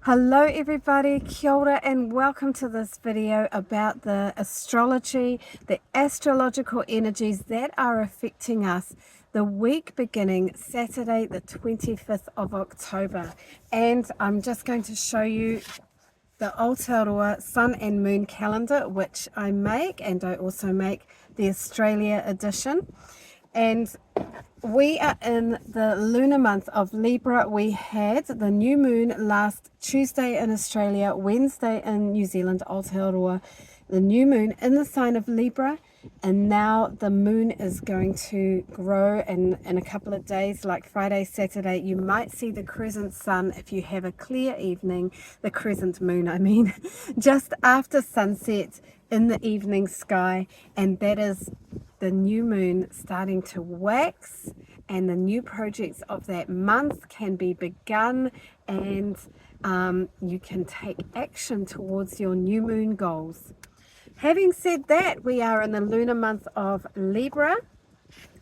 Hello everybody, kia ora, and welcome to this video about the astrology, the astrological energies that are affecting us the week beginning Saturday the 25th of October. And I'm just going to show you the Aotearoa Sun and Moon calendar, which I make, and I also make the Australia edition. And we are in the lunar month of Libra. We had the new moon last Tuesday in Australia, Wednesday in New Zealand, Aotearoa, the new moon in the sign of Libra. And now the moon is going to grow in a couple of days, like Friday, Saturday. You might see the crescent sun if you have a clear evening, the crescent moon, I mean, just after sunset in the evening sky. And that is the new moon starting to wax, and the new projects of that month can be begun, and you can take action towards your new moon goals. Having said that, we are in the lunar month of Libra,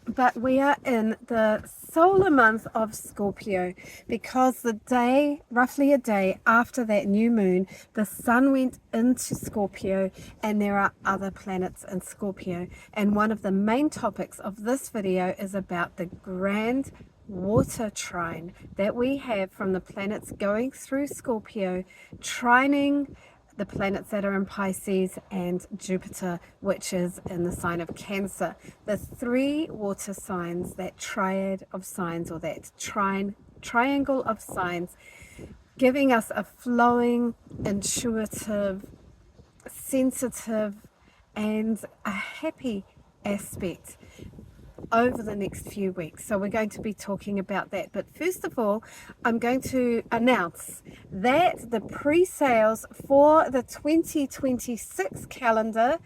but we are in the solar month of Scorpio, because the day, roughly a day after that new moon, the sun went into Scorpio, and there are other planets in Scorpio. And one of the main topics of this video is about the grand water trine that we have from the planets going through Scorpio, trining the planets that are in Pisces, and Jupiter, which is in the sign of Cancer. The three water signs, that triad of signs, or that triangle of signs, giving us a flowing, intuitive, sensitive, and a happy aspect over the next few weeks. So we're going to be talking about that. But first of all, I'm going to announce that the pre-sales for the 2026 calendar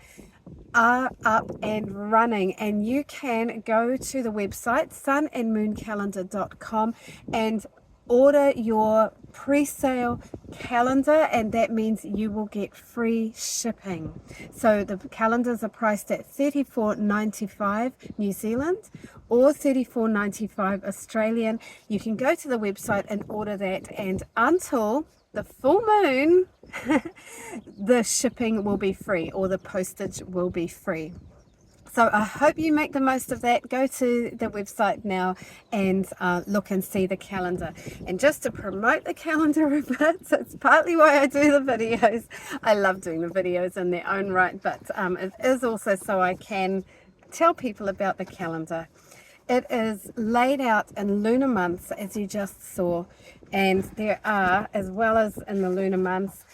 are up and running, and you can go to the website sunandmooncalendar.com and order your pre-sale calendar, and that means you will get free shipping. So the calendars are priced at $34.95 New Zealand or $34.95 Australian. You can go to the website and order that, and until the full moon the shipping will be free, or the postage will be free. So I hope you make the most of that. Go to the website now and look and see the calendar. And just to promote the calendar a bit, so it's partly why I do the videos. I love doing the videos in their own right, but it is also so I can tell people about the calendar. It is laid out in lunar months, as you just saw, and there are, as well as in the lunar months,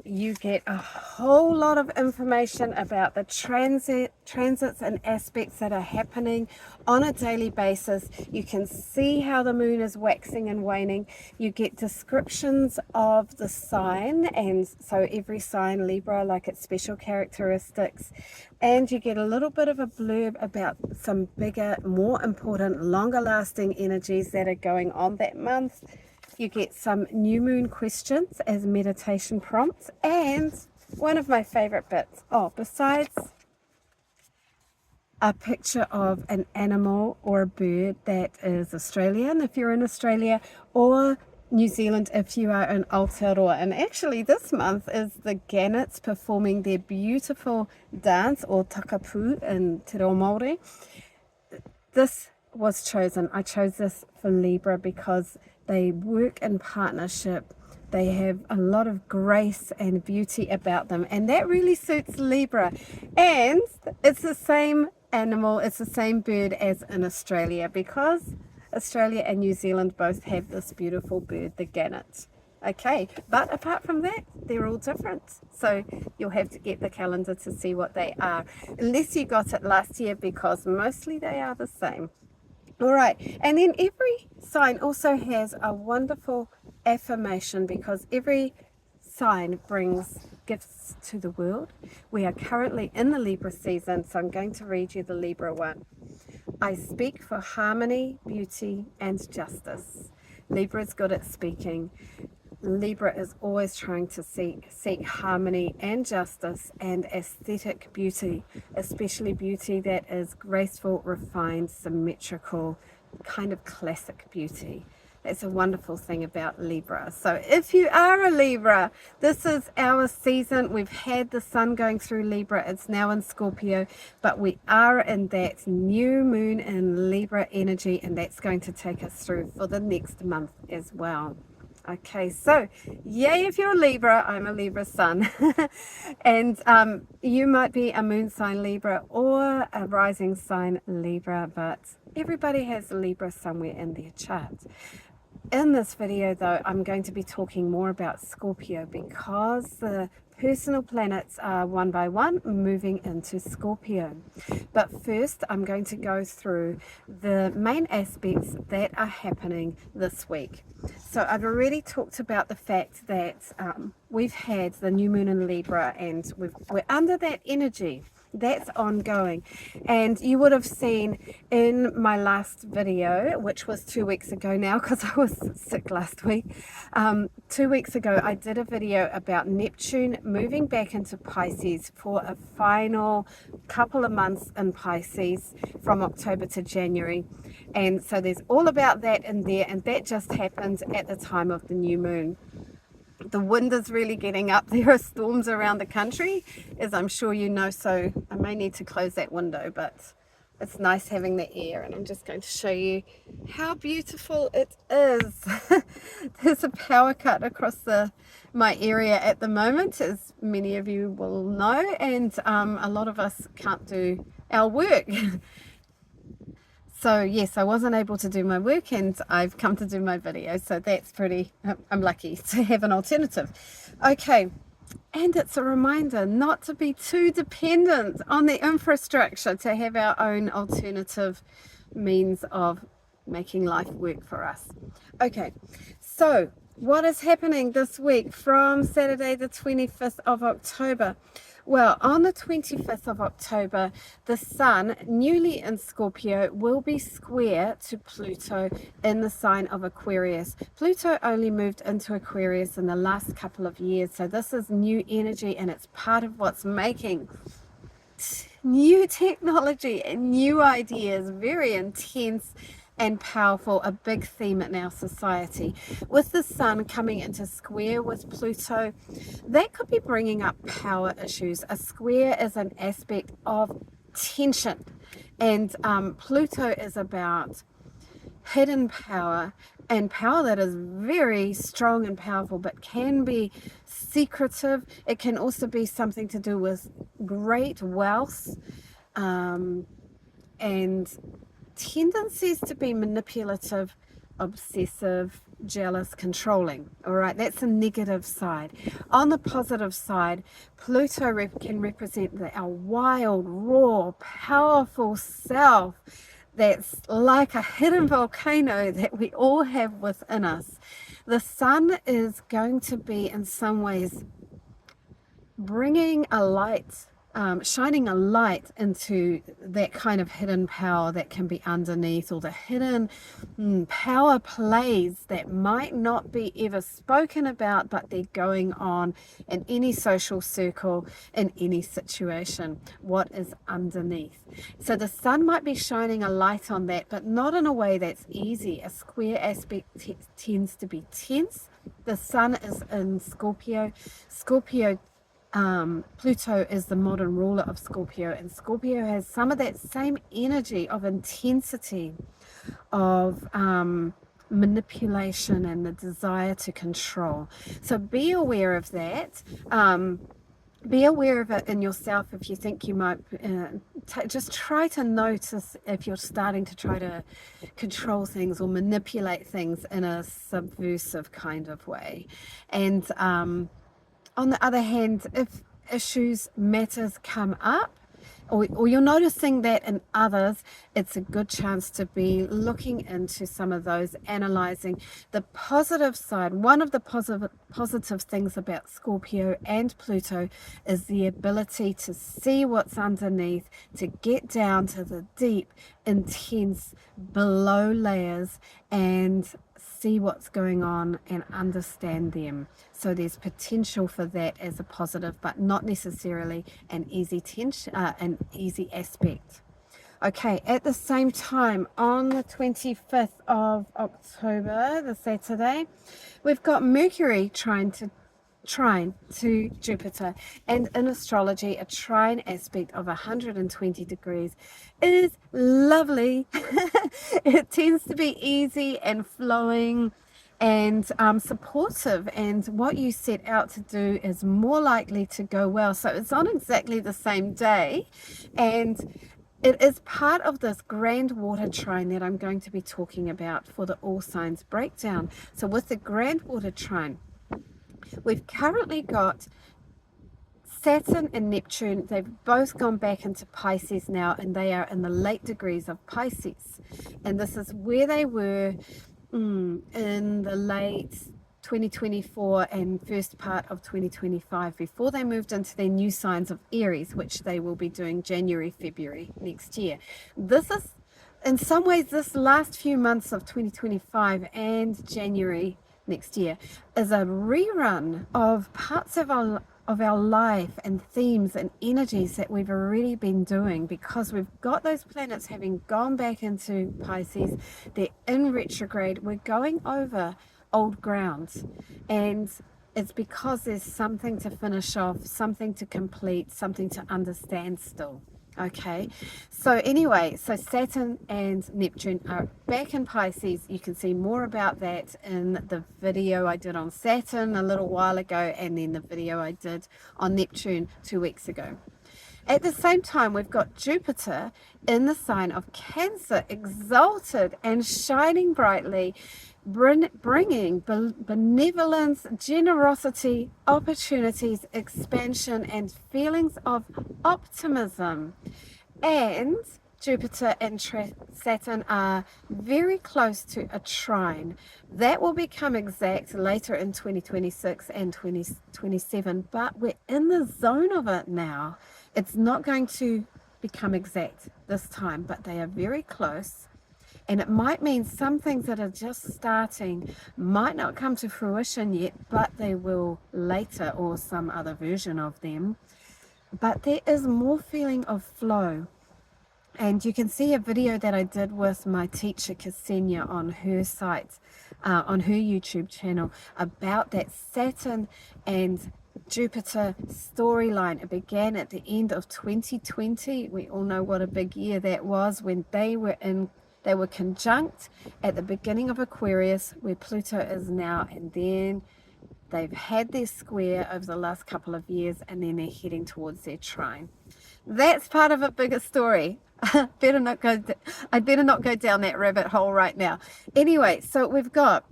you get a whole lot of information about the transits and aspects that are happening on a daily basis. You can see how the moon is waxing and waning. You get descriptions of the sign, and so every sign, Libra, like its special characteristics, and you get a little bit of a blurb about some bigger, more important, longer lasting energies that are going on that month. You get some new moon questions as meditation prompts, and one of my favorite bits, besides a picture of an animal or a bird that is Australian if you're in Australia, or New Zealand if you are in Aotearoa. And actually this month is the gannets performing their beautiful dance, or takapu in Te Reo Māori. This was chosen. I chose this for Libra because they work in partnership. They have a lot of grace and beauty about them, and that really suits Libra. And it's the same animal, it's the same bird as in Australia, because Australia and New Zealand both have this beautiful bird, the gannet. Okay, but apart from that, they're all different. So you'll have to get the calendar to see what they are, unless you got it last year, because mostly they are the same. All right, and then every sign also has a wonderful affirmation, because every sign brings gifts to the world. We are currently in the Libra season, so I'm going to read you the Libra one. I speak for harmony, beauty, and justice. Libra is good at speaking. Libra is always trying to seek harmony and justice and aesthetic beauty, especially beauty that is graceful, refined, symmetrical, kind of classic beauty. That's a wonderful thing about Libra. So if you are a Libra, this is our season. We've had the sun going through Libra. It's now in Scorpio, but we are in that new moon in Libra energy, and that's going to take us through for the next month as well. Okay, so yay if you're a Libra. I'm a Libra sun. And you might be a moon sign Libra or a rising sign Libra, but everybody has a Libra somewhere in their chart. In this video though, I'm going to be talking more about Scorpio because the personal planets are one by one moving into Scorpio. But first I'm going to go through the main aspects that are happening this week. So I've already talked about the fact that we've had the new moon in Libra, and we're under that energy. That's ongoing, and you would have seen in my last video, which was 2 weeks ago now because I was sick last week. 2 weeks ago I did a video about Neptune moving back into Pisces for a final couple of months in Pisces from October to January, and so there's all about that in there, and that just happened at the time of the new moon. The wind is really getting up. There are storms around the country, as I'm sure you know, so I may need to close that window, but it's nice having the air, and I'm just going to show you how beautiful it is. There's a power cut across my area at the moment, as many of you will know, and a lot of us can't do our work. So yes, I wasn't able to do my work, and I've come to do my video, so that's I'm lucky to have an alternative. Okay, and it's a reminder not to be too dependent on the infrastructure, to have our own alternative means of making life work for us. Okay, so what is happening this week from Saturday the 25th of October? Well, on the 25th of October, the sun, newly in Scorpio, will be square to Pluto in the sign of Aquarius. Pluto only moved into Aquarius in the last couple of years, so this is new energy, and it's part of what's making new technology and new ideas very intense and powerful, a big theme in our society. With the sun coming into square with Pluto, that could be bringing up power issues. A square is an aspect of tension, and Pluto is about hidden power, and power that is very strong and powerful but can be secretive. It can also be something to do with great wealth and tendencies to be manipulative, obsessive, jealous, controlling. All right, that's a negative side. On the positive side, Pluto can represent our wild, raw, powerful self that's like a hidden volcano that we all have within us. The sun is going to be in some ways bringing a light, shining a light into that kind of hidden power that can be underneath, or the hidden power plays that might not be ever spoken about, but they're going on in any social circle, in any situation. What is underneath? So the sun might be shining a light on that, but not in a way that's easy. A square aspect tends to be tense. The sun is in Scorpio. Pluto is the modern ruler of Scorpio, and Scorpio has some of that same energy of intensity, of manipulation and the desire to control. So be aware of that. Be aware of it in yourself if you think you might. Just try to notice if you're starting to try to control things or manipulate things in a subversive kind of way. And on the other hand, if matters come up, or you're noticing that in others, it's a good chance to be looking into some of those, analyzing the positive side. One of the positive things about Scorpio and Pluto is the ability to see what's underneath, to get down to the deep, intense below layers and see what's going on and understand them. So there's potential for that as a positive, but not necessarily an easy aspect. Okay, at the same time, on the 25th of October, the Saturday, we've got Mercury trine to Jupiter. And in astrology, a trine aspect of 120 degrees is lovely. It tends to be easy and flowing and supportive, and what you set out to do is more likely to go well. So it's on exactly the same day, and it is part of this grand water trine that I'm going to be talking about for the all signs breakdown. So with the grand water trine, we've currently got Saturn and Neptune. They've both gone back into Pisces now, and they are in the late degrees of Pisces. And this is where they were in the late 2024 and first part of 2025 before they moved into their new signs of Aries, which they will be doing January, February next year. This is, in some ways, this last few months of 2025 and January next year is a rerun of parts of our life and themes and energies that we've already been doing, because we've got those planets having gone back into Pisces. They're in retrograde. We're going over old ground, and it's because there's something to finish off, something to complete, something to understand still. Okay, so anyway, so Saturn and Neptune are back in Pisces. You can see more about that in the video I did on Saturn a little while ago, and then the video I did on Neptune 2 weeks ago. At the same time, we've got Jupiter in the sign of Cancer, exalted and shining brightly, bringing benevolence, generosity, opportunities, expansion, and feelings of optimism. And Jupiter and Saturn are very close to a trine. That will become exact later in 2026 and 2027, but we're in the zone of it now. It's not going to become exact this time, but they are very close. And it might mean some things that are just starting might not come to fruition yet, but they will later, or some other version of them. But there is more feeling of flow. And you can see a video that I did with my teacher Ksenia on her site, on her YouTube channel, about that Saturn and Jupiter storyline. It began at the end of 2020. We all know what a big year that was, when they were conjunct at the beginning of Aquarius, where Pluto is now, and then they've had their square over the last couple of years, and then they're heading towards their trine. That's part of a bigger story. I better not go down that rabbit hole right now. Anyway, so we've got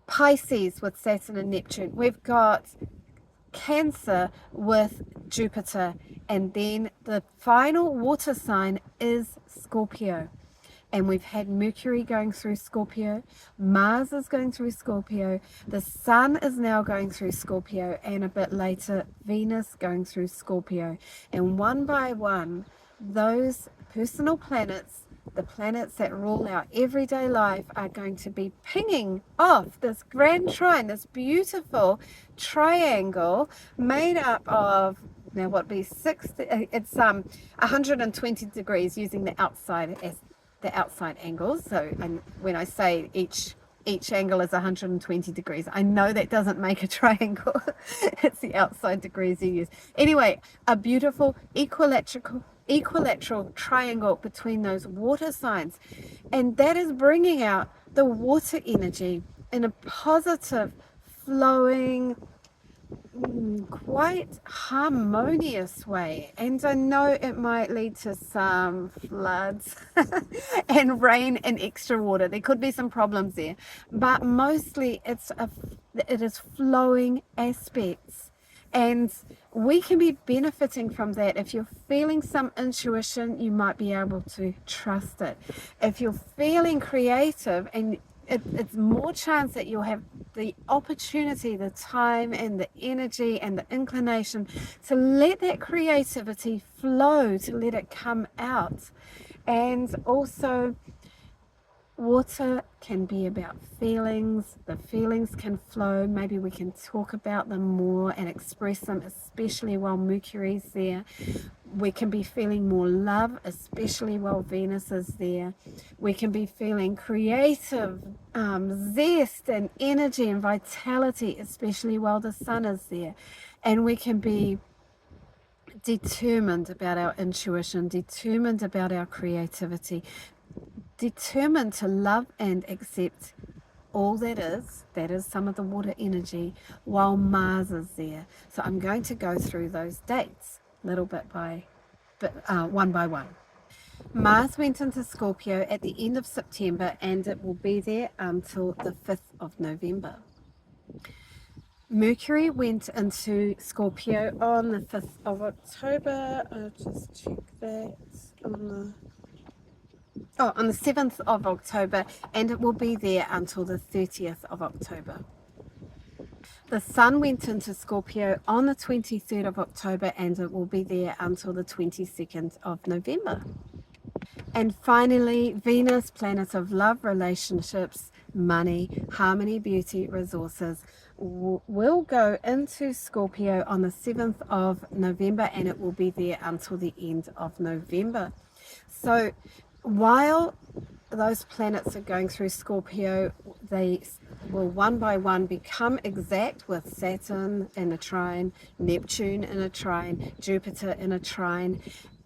Pisces with Saturn and Neptune. We've got Cancer with Jupiter, and then the final water sign is Scorpio. And we've had Mercury going through Scorpio, Mars is going through Scorpio, the Sun is now going through Scorpio, and a bit later Venus going through Scorpio. And one by one, those personal planets, the planets that rule our everyday life, are going to be pinging off this grand trine, this beautiful triangle made up of, now what be 120 degrees using the outside as the outside angles. So when I say each angle is 120 degrees, I know that doesn't make a triangle. It's the outside degrees you use. Anyway, a beautiful equilateral triangle between those water signs, and that is bringing out the water energy in a positive, flowing, quite harmonious way. And I know it might lead to some floods and rain and extra water. There could be some problems there, but mostly it is flowing aspects, and we can be benefiting from that. If you're feeling some intuition, you might be able to trust it. If you're feeling creative, and it's more chance that you'll have the opportunity, the time and the energy and the inclination to let that creativity flow, to let it come out. And also, water can be about feelings. The feelings can flow. Maybe we can talk about them more and express them, especially while Mercury's there. We can be feeling more love, especially while Venus is there. We can be feeling creative zest and energy and vitality, especially while the sun is there. And we can be determined about our intuition, determined about our creativity, determined to love and accept all that is some of the water energy, while Mars is there. So I'm going to go through those dates little bit by bit, one by one. Mars went into Scorpio at the end of September, and it will be there until the 5th of November. Mercury went into Scorpio on the 5th of October. I'll just check that on the 7th of October, and it will be there until the 30th of October. The Sun went into Scorpio on the 23rd of October, and it will be there until the 22nd of November. And finally, Venus, planet of love, relationships, money, harmony, beauty, resources, will go into Scorpio on the 7th of November, and it will be there until the end of November. So while those planets are going through Scorpio, they will one by one become exact, with Saturn in a trine, Neptune in a trine, Jupiter in a trine.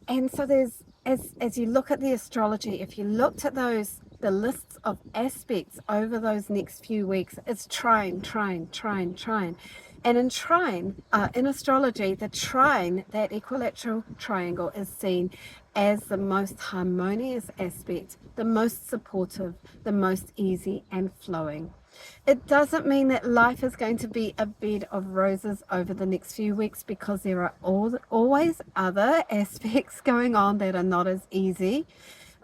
And so there's, as you look at the astrology, if you looked at the lists of aspects over those next few weeks, it's trine, trine, trine, trine. And in trine, in astrology, the trine, that equilateral triangle, is seen as the most harmonious aspect, the most supportive, the most easy and flowing. It doesn't mean that life is going to be a bed of roses over the next few weeks, because there are always other aspects going on that are not as easy.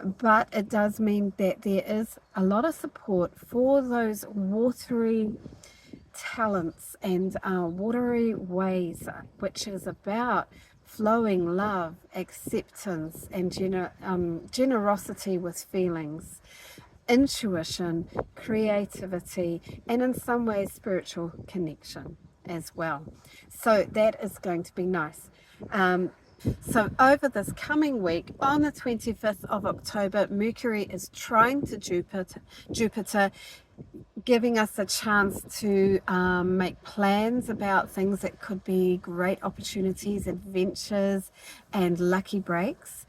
But it does mean that there is a lot of support for those watery talents and watery ways, which is about flowing love, acceptance, and generosity with feelings, intuition, creativity, and in some ways spiritual connection as well. So that is going to be nice. So over this coming week, on the 25th of October, Mercury is trine to Jupiter, giving us a chance to make plans about things that could be great opportunities, adventures, and lucky breaks.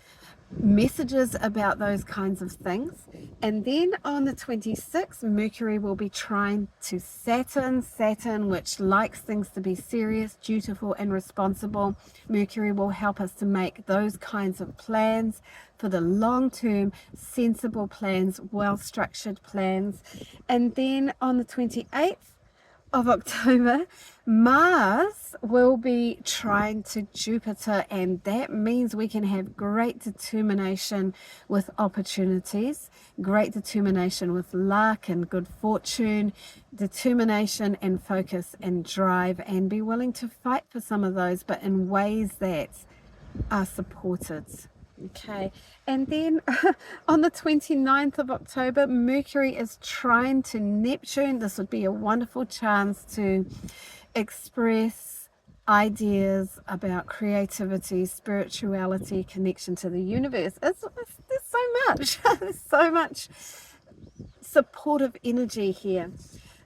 Messages about those kinds of things. And then on the 26th, Mercury will be trine to Saturn, which likes things to be serious, dutiful, and responsible. Mercury will help us to make those kinds of plans for the long term, sensible plans, well-structured plans. And then on the 28th of October, Mars will be trine to Jupiter, and that means we can have great determination with opportunities, great determination with luck and good fortune, determination and focus and drive, and be willing to fight for some of those, but in ways that are supported. Okay, and then on the 29th of October, Mercury is trine to Neptune. This would be a wonderful chance to express ideas about creativity, spirituality, connection to the universe. There's so much, there's so much supportive energy here.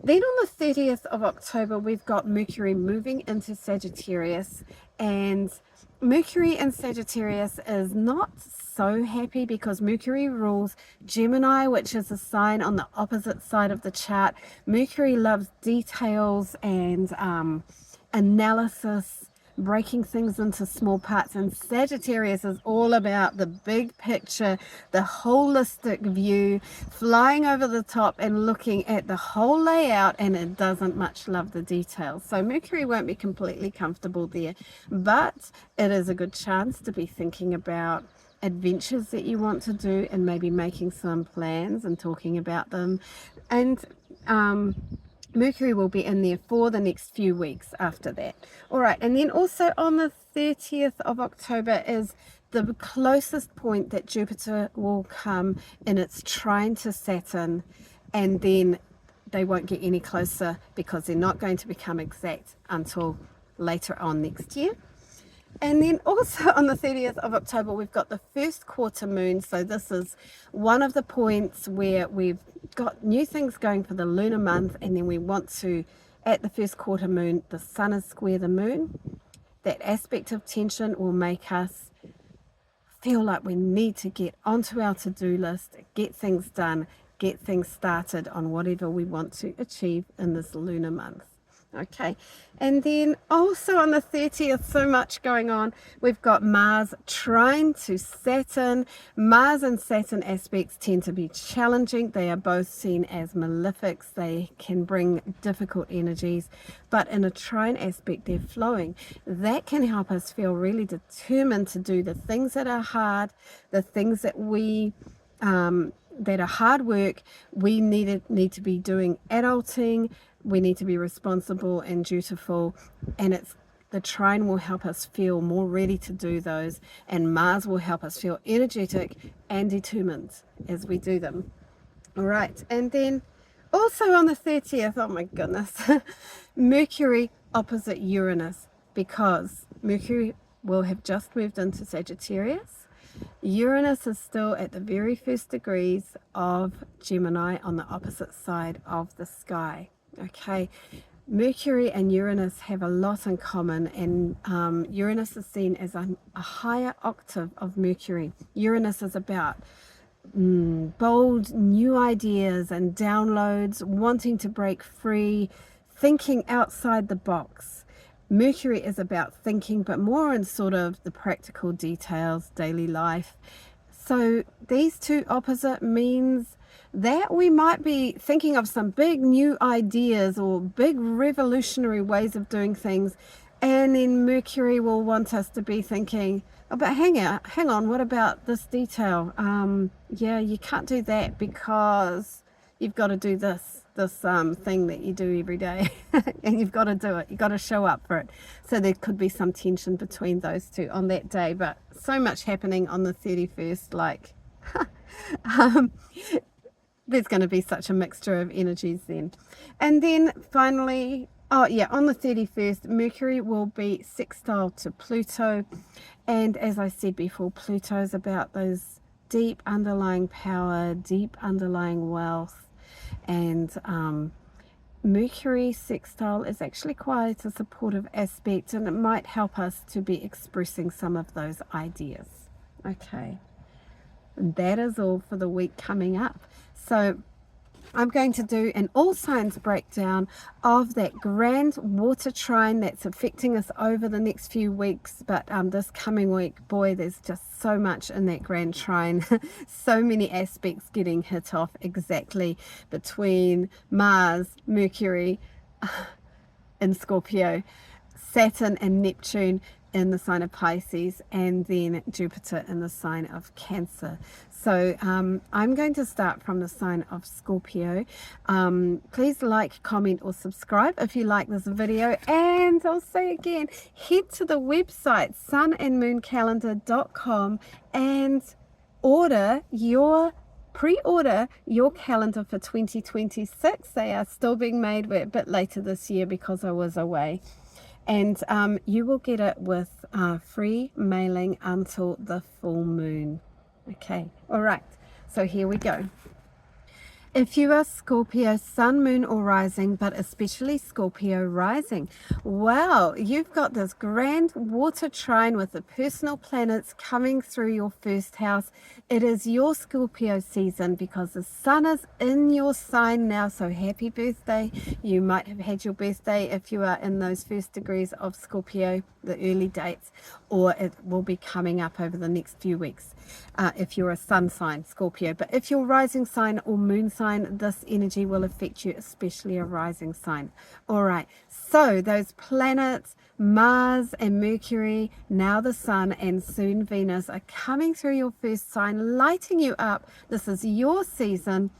Then on the 30th of October, we've got Mercury moving into Sagittarius, and Mercury in Sagittarius is not so happy because Mercury rules Gemini, which is a sign on the opposite side of the chart. Mercury loves details and analysis, breaking things into small parts, and Sagittarius is all about the big picture, the holistic view, flying over the top and looking at the whole layout, and it doesn't much love the details. So Mercury won't be completely comfortable there, but it is a good chance to be thinking about adventures that you want to do and maybe making some plans and talking about them. And Mercury will be in there for the next few weeks after that. All right, and then also on the 30th of October is the closest point that Jupiter will come in its trine to Saturn, and then they won't get any closer because they're not going to become exact until later on next year. And then also on the 30th of October, we've got the first quarter moon. So this is one of the points where we've got new things going for the lunar month. And then we want to, at the first quarter moon, the sun is square the moon. That aspect of tension will make us feel like we need to get onto our to-do list, get things done, get things started on whatever we want to achieve in this lunar month. Okay, and then also on the 30th, so much going on. We've got Mars trine to Saturn. Mars and Saturn aspects tend to be challenging. They are both seen as malefics. They can bring difficult energies, but in a trine aspect, they're flowing. That can help us feel really determined to do the things that are hard, the things that that are hard work. We need to be doing adulting. We need to be responsible and dutiful, and the trine will help us feel more ready to do those, and Mars will help us feel energetic and determined as we do them. All right, and then also on the 30th, oh my goodness, Mercury opposite Uranus, because Mercury will have just moved into Sagittarius. Uranus is still at the very first degrees of Gemini on the opposite side of the sky. Okay, Mercury and Uranus have a lot in common, and Uranus is seen as a higher octave of Mercury. Uranus is about bold new ideas and downloads, wanting to break free, thinking outside the box. Mercury is about thinking, but more in sort of the practical details, daily life. So these two opposite means that we might be thinking of some big new ideas or big revolutionary ways of doing things, and then Mercury will want us to be thinking, oh, but hang on, what about this detail? Yeah, you can't do that because you've got to do this thing that you do every day and you've got to do it, you've got to show up for it. So there could be some tension between those two on that day, but so much happening on the 31st, like there's going to be such a mixture of energies then. And then finally, on the 31st, Mercury will be sextile to Pluto, and as I said before, Pluto is about those deep underlying power, deep underlying wealth, and Mercury sextile is actually quite a supportive aspect, and it might help us to be expressing some of those ideas. Okay, and that is all for the week coming up. So I'm going to do an all signs breakdown of that grand water trine that's affecting us over the next few weeks. But this coming week, boy, there's just so much in that grand trine. So many aspects getting hit off exactly between Mars, Mercury in Scorpio, Saturn and Neptune in the sign of Pisces, and then Jupiter in the sign of Cancer. So I'm going to start from the sign of Scorpio. Please like, comment or subscribe if you like this video, and I'll say again, head to the website sunandmooncalendar.com and pre-order your calendar for 2026. They are still being made. We're a bit later this year because I was away. And you will get it with free mailing until the full moon. Okay, all right, so here we go. If you are Scorpio, sun, moon or rising, but especially Scorpio rising, wow, you've got this grand water trine with the personal planets coming through your first house. It is your Scorpio season because the sun is in your sign now, so happy birthday. You might have had your birthday if you are in those first degrees of Scorpio, the early dates, or it will be coming up over the next few weeks if you're a sun sign, Scorpio. But if you're rising sign or moon sign, this energy will affect you, especially a rising sign. All right, so those planets, Mars and Mercury, now the sun and soon Venus, are coming through your first sign, lighting you up. This is your season.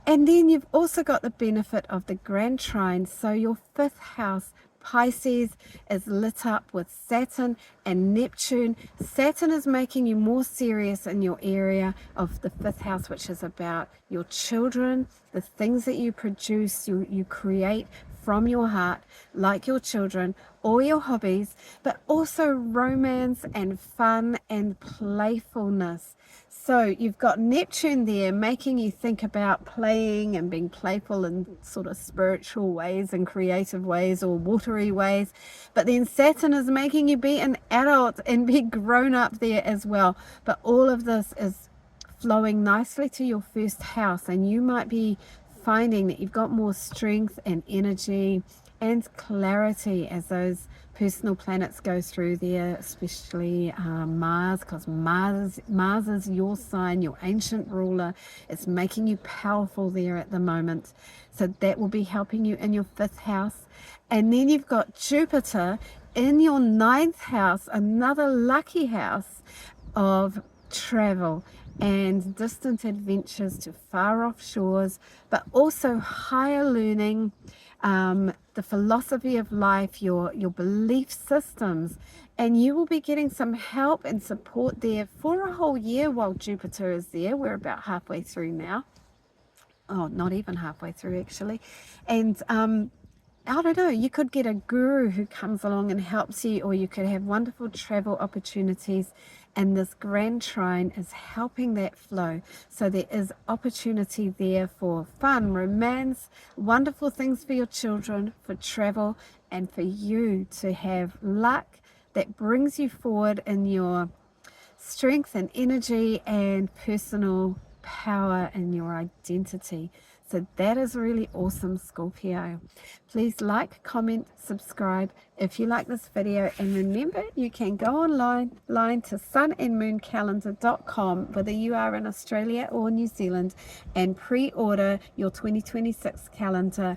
And then you've also got the benefit of the grand trine, so your fifth house, Pisces, is lit up with Saturn and Neptune. Saturn is making you more serious in your area of the fifth house, which is about your children, the things that you produce, you create from your heart, like your children or your hobbies, but also romance and fun and playfulness. So you've got Neptune there making you think about playing and being playful in sort of spiritual ways and creative ways or watery ways. But then Saturn is making you be an adult and be grown up there as well. But all of this is flowing nicely to your first house, and you might be finding that you've got more strength and energy and clarity as those personal planets go through there, especially Mars, because Mars is your sign, your ancient ruler. It's making you powerful there at the moment, so that will be helping you in your 5th house. And then you've got Jupiter in your 9th house, another lucky house of travel and distant adventures to far off shores, but also higher learning, the philosophy of life, your belief systems. And you will be getting some help and support there for a whole year while Jupiter is there. We're about halfway through now. Oh, not even halfway through actually. And I don't know, you could get a guru who comes along and helps you, or you could have wonderful travel opportunities, and this grand trine is helping that flow. So there is opportunity there for fun, romance, wonderful things for your children, for travel, and for you to have luck that brings you forward in your strength and energy and personal power and your identity. So that is really awesome, Scorpio. Please like, comment, subscribe if you like this video, and remember you can go online to sunandmooncalendar.com whether you are in Australia or New Zealand and pre-order your 2026 calendar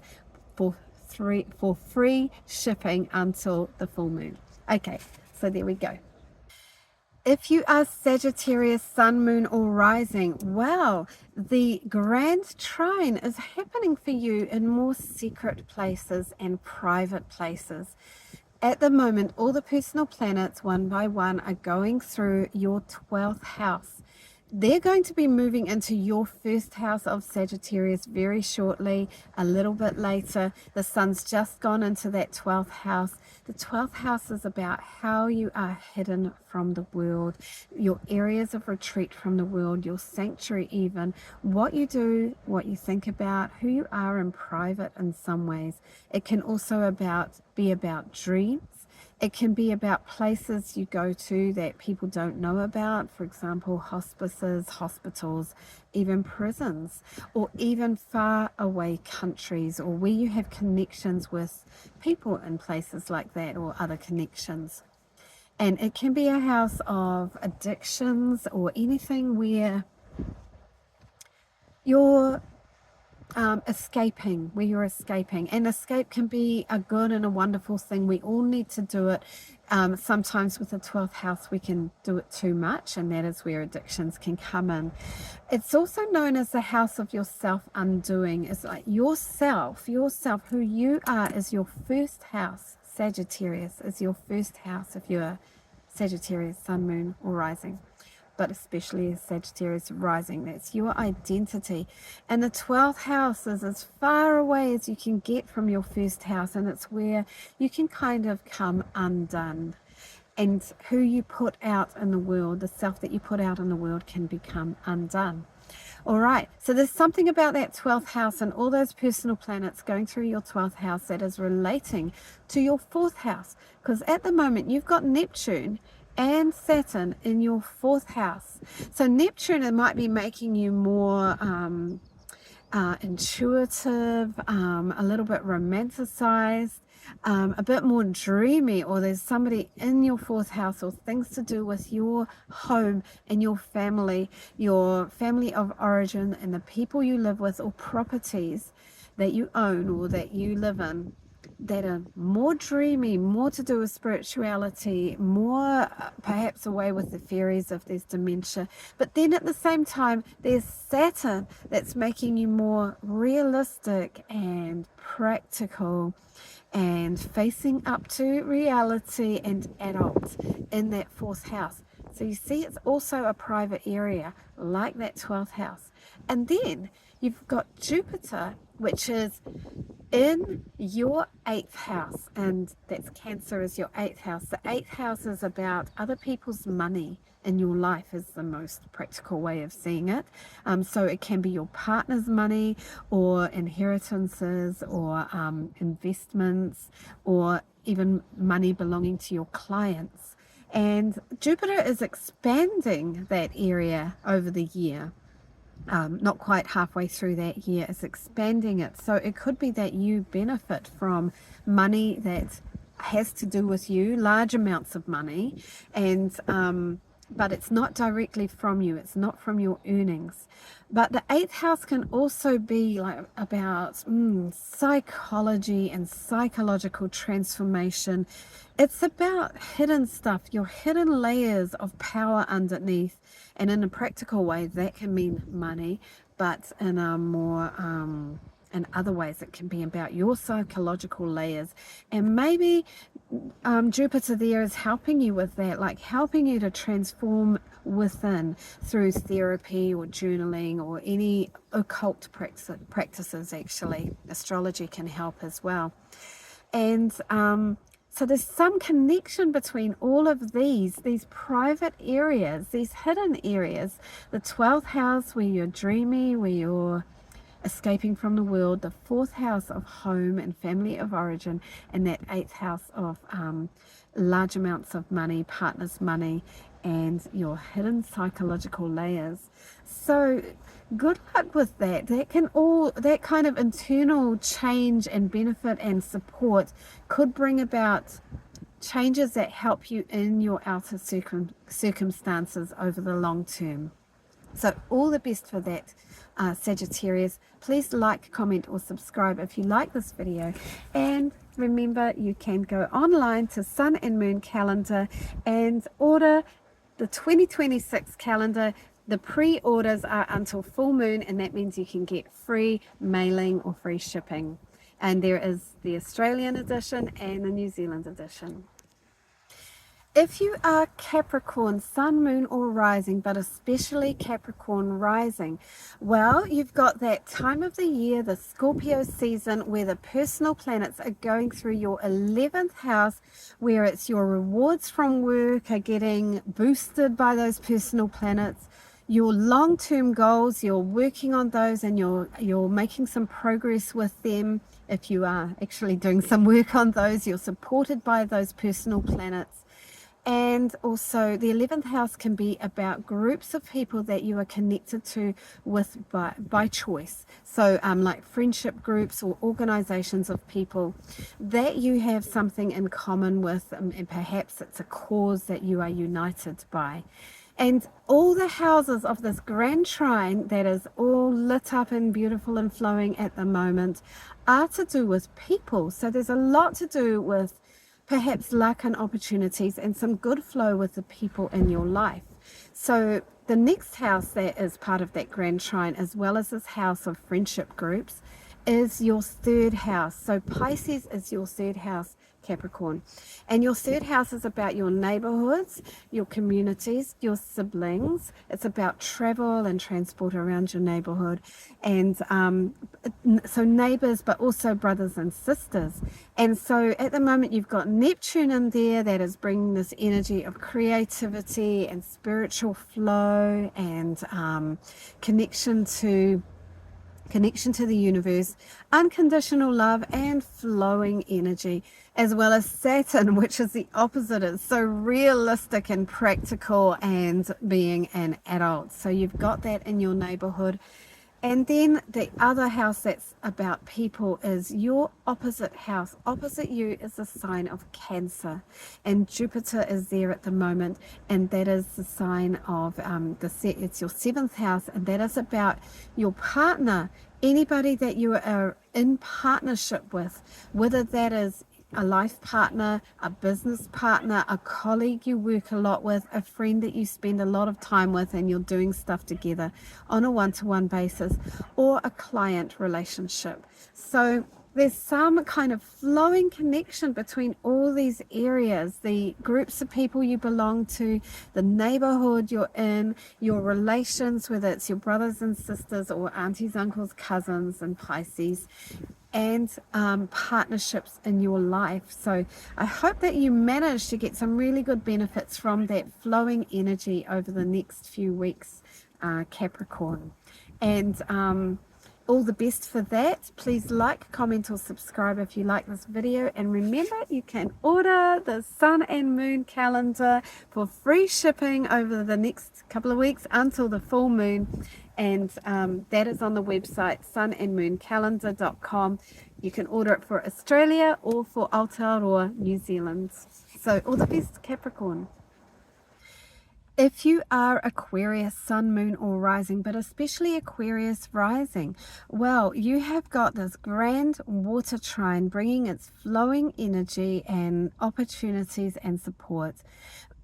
for free shipping until the full moon. Okay, so there we go. If you are Sagittarius, Sun, Moon, or Rising, well, the grand trine is happening for you in more secret places and private places. At the moment, all the personal planets, one by one, are going through your 12th house. They're going to be moving into your 1st house of Sagittarius very shortly, a little bit later. The sun's just gone into that 12th house. The 12th house is about how you are hidden from the world, your areas of retreat from the world, your sanctuary even, what you do, what you think about, who you are in private in some ways. It can also be about dreams. It can be about places you go to that people don't know about, for example, hospices, hospitals, even prisons, or even far away countries, or where you have connections with people in places like that, or other connections. And it can be a house of addictions or anything where you're escaping, and escape can be a good and a wonderful thing. We all need to do it. Sometimes with the 12th house we can do it too much, and that is where addictions can come in. It's also known as the house of your self undoing. It's like yourself, who you are, is your 1st house. Sagittarius is your 1st house if you're Sagittarius, Sun, Moon, or Rising, but especially as Sagittarius rising. That's your identity. And the 12th house is as far away as you can get from your 1st house, and it's where you can kind of come undone. And who you put out in the world, the self that you put out in the world, can become undone. All right, so there's something about that 12th house and all those personal planets going through your 12th house that is relating to your 4th house, because at the moment you've got Neptune and Saturn in your 4th house. So Neptune, it might be making you more intuitive, a little bit romanticized, a bit more dreamy, or there's somebody in your 4th house, or things to do with your home and your family of origin and the people you live with, or properties that you own or that you live in, that are more dreamy, more to do with spirituality, more perhaps away with the fairies if there's dementia. But then at the same time, there's Saturn that's making you more realistic and practical and facing up to reality and adult in that 4th house. So you see, it's also a private area like that 12th house. And then you've got Jupiter, which is in your 8th house, and that's Cancer is your 8th house. The 8th house is about other people's money in your life, is the most practical way of seeing it. So it can be your partner's money, or inheritances, or investments, or even money belonging to your clients. And Jupiter is expanding that area over the year. Not quite halfway through that year, is expanding it. So it could be that you benefit from money that has to do with you, large amounts of money, and but it's not directly from you, it's not from your earnings. But the 8th house can also be like about psychology and psychological transformation. It's about hidden stuff, your hidden layers of power underneath. And in a practical way, that can mean money, but in a more in other ways, it can be about your psychological layers. And maybe Jupiter there is helping you with that, like helping you to transform within through therapy or journaling or any occult practices. Actually, astrology can help as well. And so there's some connection between all of these private areas, these hidden areas. The 12th house, where you're dreamy, where you're escaping from the world. The 4th house of home and family of origin. And that 8th house of large amounts of money, partner's money, and your hidden psychological layers. So good luck with that. That kind of internal change and benefit and support could bring about changes that help you in your outer circumstances over the long term. So all the best for that, Sagittarius. Please like, comment, or subscribe if you like this video. And remember, you can go online to Sun and Moon calendar and order the 2026 calendar. The pre-orders are until full moon, and that means you can get free mailing or free shipping. And there is the Australian edition and the New Zealand edition. If you are Capricorn, Sun, Moon, or Rising, but especially Capricorn Rising, well, you've got that time of the year, the Scorpio season, where the personal planets are going through your 11th house, where it's your rewards from work are getting boosted by those personal planets. Your long-term goals, you're working on those, and you're making some progress with them. If you are actually doing some work on those, you're supported by those personal planets. And also the 11th house can be about groups of people that you are connected to with by choice. So like friendship groups or organizations of people that you have something in common with, and perhaps it's a cause that you are united by. And all the houses of this grand trine that is all lit up and beautiful and flowing at the moment are to do with people. So there's a lot to do with perhaps luck and opportunities and some good flow with the people in your life. So the next house that is part of that grand trine, as well as this house of friendship groups, is your 3rd house. So Pisces is your 3rd house, Capricorn. And your 3rd house is about your neighborhoods, your communities, your siblings. It's about travel and transport around your neighborhood. And so neighbors, but also brothers and sisters. And so at the moment you've got Neptune in there that is bringing this energy of creativity and spiritual flow and connection to the universe, unconditional love, and flowing energy, as well as Saturn, which is the opposite. It's so realistic and practical and being an adult. So you've got that in your neighborhood. And then the other house that's about people is your opposite house. Opposite you is the sign of Cancer, and Jupiter is there at the moment, and that is the sign of it's your 7th house, and that is about your partner, anybody that you are in partnership with, whether that is a life partner, a business partner, a colleague you work a lot with, a friend that you spend a lot of time with and you're doing stuff together on a one-to-one basis, or a client relationship. So there's some kind of flowing connection between all these areas, the groups of people you belong to, the neighborhood you're in, your relations, whether it's your brothers and sisters or aunties, uncles, cousins, and Pisces. and partnerships in your life. So I hope that you manage to get some really good benefits from that flowing energy over the next few weeks, Capricorn. And all the best for that. Please like, comment or subscribe if you like this video, and remember you can order the Sun and Moon calendar for free shipping over the next couple of weeks until the full moon, and that is on the website sunandmooncalendar.com. You can order it for Australia or for Aotearoa, New Zealand. So all the best, Capricorn. If you are Aquarius, Sun, Moon or Rising, but especially Aquarius Rising, well, you have got this grand water trine bringing its flowing energy and opportunities and support,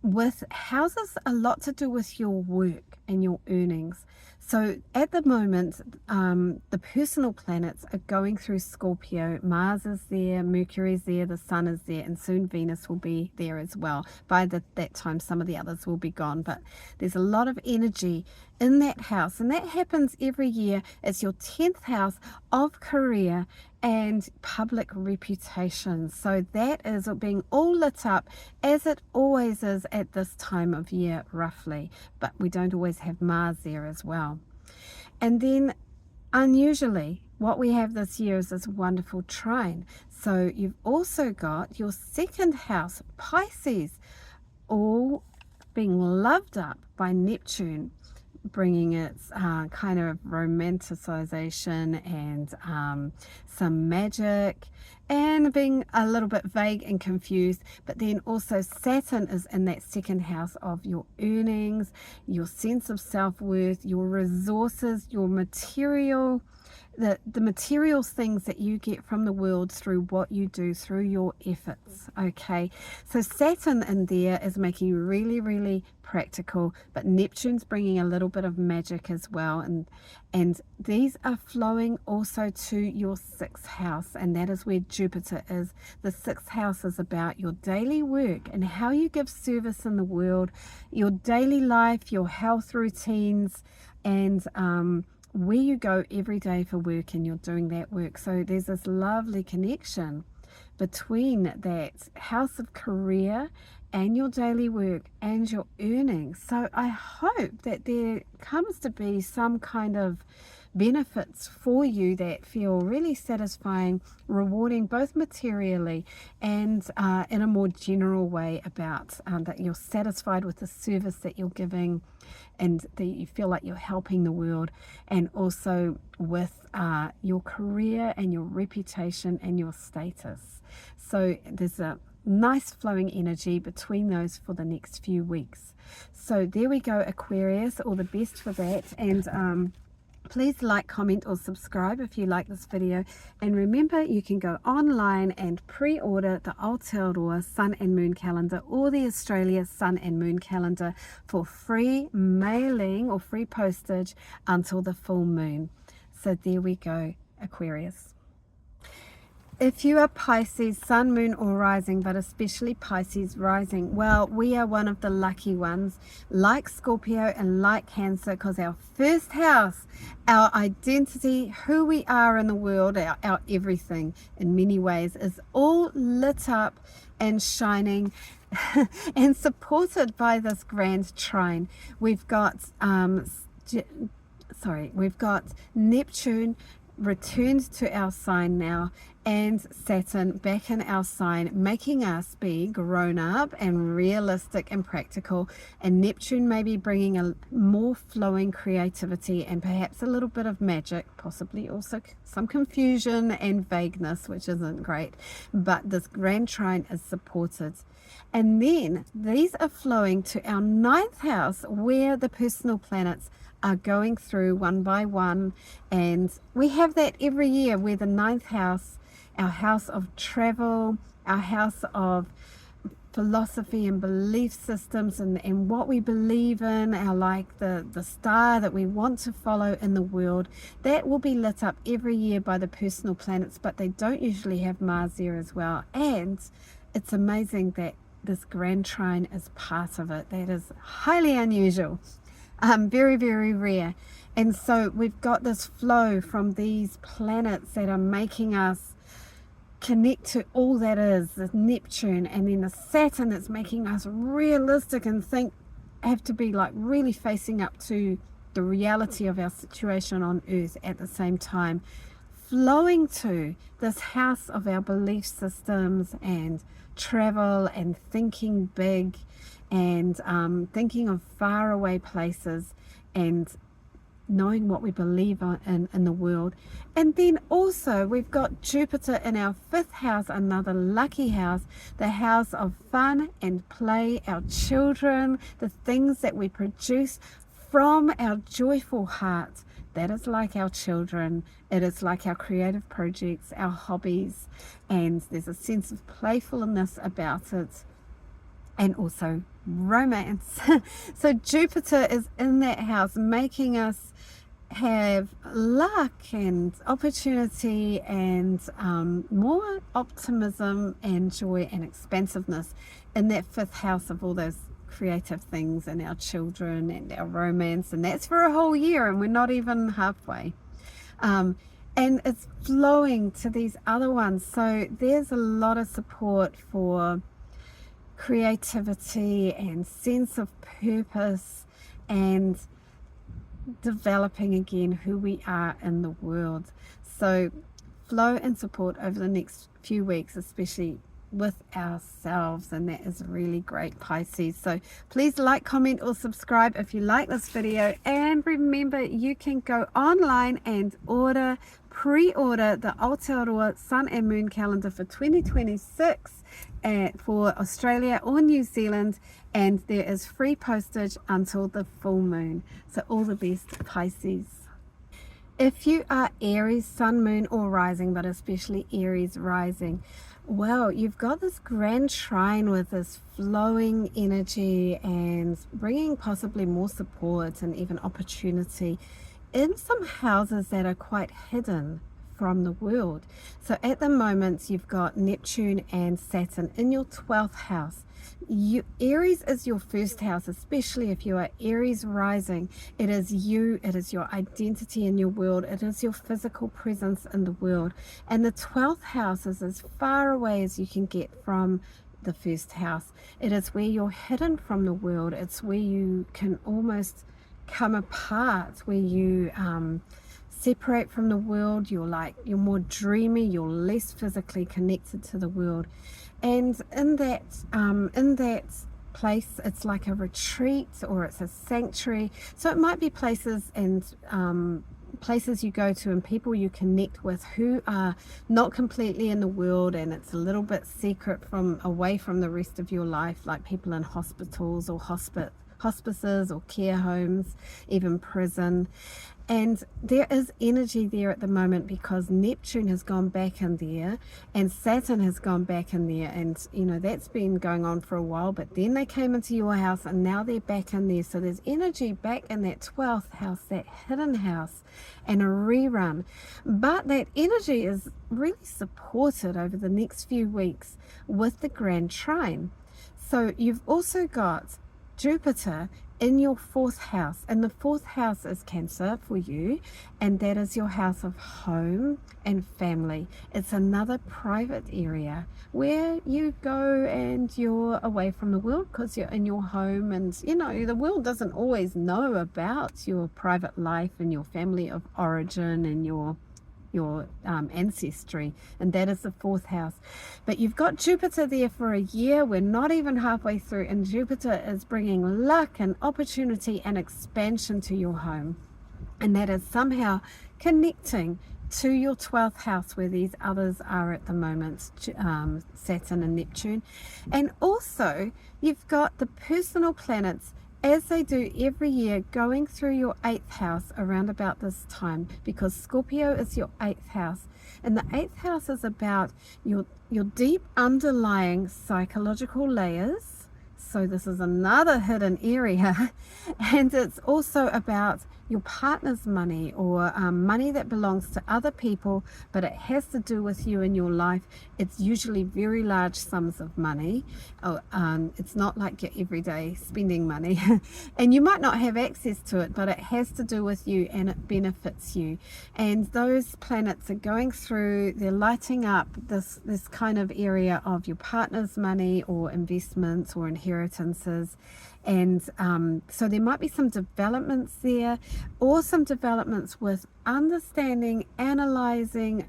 with houses a lot to do with your work and your earnings. So at the moment, the personal planets are going through Scorpio. Mars is there, Mercury is there, the Sun is there, and soon Venus will be there as well. By that time, some of the others will be gone, but there's a lot of energy in that house, and that happens every year. It's your 10th house of career and public reputation. So that is being all lit up, as it always is at this time of year, roughly. But we don't always have Mars there as well. And then, unusually, what we have this year is this wonderful trine. So you've also got your second house, Pisces, all being loved up by Neptune, bringing its kind of romanticization and some magic, and being a little bit vague and confused. But then also Saturn is in that second house of your earnings, your sense of self-worth, your resources, your material, the material things that you get from the world through what you do, through your efforts. Okay, so Saturn in there is making you really, really practical, but Neptune's bringing a little bit of magic as well, and these are flowing also to your 6th house, and that is where Jupiter is. The 6th house is about your daily work and how you give service in the world, your daily life, your health routines, and where you go every day for work, and you're doing that work. So there's this lovely connection between that house of career and your daily work and your earnings. So I hope that there comes to be some kind of benefits for you that feel really satisfying, rewarding, both materially and in a more general way, about that you're satisfied with the service that you're giving, and that you feel like you're helping the world, and also with your career and your reputation and your status. So there's a nice flowing energy between those for the next few weeks. So there we go, Aquarius, all the best for that. And please like, comment or subscribe if you like this video, and remember you can go online and pre-order the Aotearoa Sun and Moon calendar or the Australia Sun and Moon calendar for free mailing or free postage until the full moon. So there we go, Aquarius. If you are Pisces, Sun, Moon or Rising, but especially Pisces Rising, well, we are one of the lucky ones, like Scorpio and like Cancer, because our first house, our identity, who we are in the world, our everything in many ways, is all lit up and shining and supported by this grand trine. We've got we've got Neptune returned to our sign now, and Saturn back in our sign, making us be grown up and realistic and practical, and Neptune may be bringing a more flowing creativity and perhaps a little bit of magic, possibly also some confusion and vagueness, which isn't great, but this grand trine is supported. And then these are flowing to our 9th house, where the personal planets are going through one by one, and we have that every year, where the 9th house, our house of travel, our house of philosophy and belief systems, and what we believe in, our the star that we want to follow in the world, that will be lit up every year by the personal planets, but they don't usually have Mars there as well. And it's amazing that this grand trine is part of it. That is highly unusual. very, very rare. And so we've got this flow from these planets that are making us connect to all that is, the Neptune, and then the Saturn that's making us realistic and have to be like really facing up to the reality of our situation on Earth at the same time, flowing to this house of our belief systems and travel and thinking big and thinking of faraway places and knowing what we believe in the world. And then also we've got Jupiter in our 5th house, another lucky house, the house of fun and play, our children, the things that we produce from our joyful heart. That is like our children. It is like our creative projects, our hobbies, and there's a sense of playfulness about it, and also romance. So Jupiter is in that house, making us have luck and opportunity and more optimism and joy and expansiveness in that 5th house of all those creative things and our children and our romance, and that's for a whole year, and we're not even halfway. And it's flowing to these other ones, so there's a lot of support for creativity and sense of purpose and developing again who we are in the world. So flow and support over the next few weeks, especially with ourselves, and that is really great, Pisces. So please like, comment or subscribe if you like this video, and remember you can go online and pre-order the Aotearoa Sun and Moon calendar for 2026 for Australia or New Zealand, and there is free postage until the full moon. So all the best, Pisces. If you are Aries Sun, Moon or Rising, but especially Aries Rising, well, you've got this grand trine with this flowing energy and bringing possibly more support and even opportunity in some houses that are quite hidden from the world. So at the moment you've got Neptune and Saturn in your 12th house. Aries is your 1st house, especially if you are Aries rising. It is you, it is your identity in your world, it is your physical presence in the world. And the 12th house is as far away as you can get from the 1st house. It is where you're hidden from the world. It's where you can almost come apart, where you separate from the world. You're more dreamy, you're less physically connected to the world. And in that place, it's like a retreat or it's a sanctuary. So it might be places and places you go to and people you connect with who are not completely in the world, and it's a little bit secret away from the rest of your life, like people in hospitals or hospices or care homes, even prison. And there is energy there at the moment because Neptune has gone back in there and Saturn has gone back in there, and you know that's been going on for a while, but then they came into your house and now they're back in there. So there's energy back in that 12th house, that hidden house, and a rerun. But that energy is really supported over the next few weeks with the grand trine. So you've also got Jupiter in your 4th house, and the 4th house is Cancer for you, and that is your house of home and family. It's another private area where you go and you're away from the world because you're in your home, and you know the world doesn't always know about your private life and your family of origin and your ancestry, and that is the 4th house. But you've got Jupiter there for a year. We're not even halfway through, and Jupiter is bringing luck and opportunity and expansion to your home, and that is somehow connecting to your 12th house where these others are at the moment, Saturn and Neptune. And also you've got the personal planets, as they do every year, going through your 8th house around about this time, because Scorpio is your 8th house, and the 8th house is about your deep underlying psychological layers. So this is another hidden area, and it's also about your partner's money, or money that belongs to other people, but it has to do with you in your life. It's usually very large sums of money. It's not like your everyday spending money and you might not have access to it, but it has to do with you and it benefits you. And those planets are going through, they're lighting up this kind of area of your partner's money or investments or inheritances. And so there might be some developments there, or some developments with understanding, analyzing,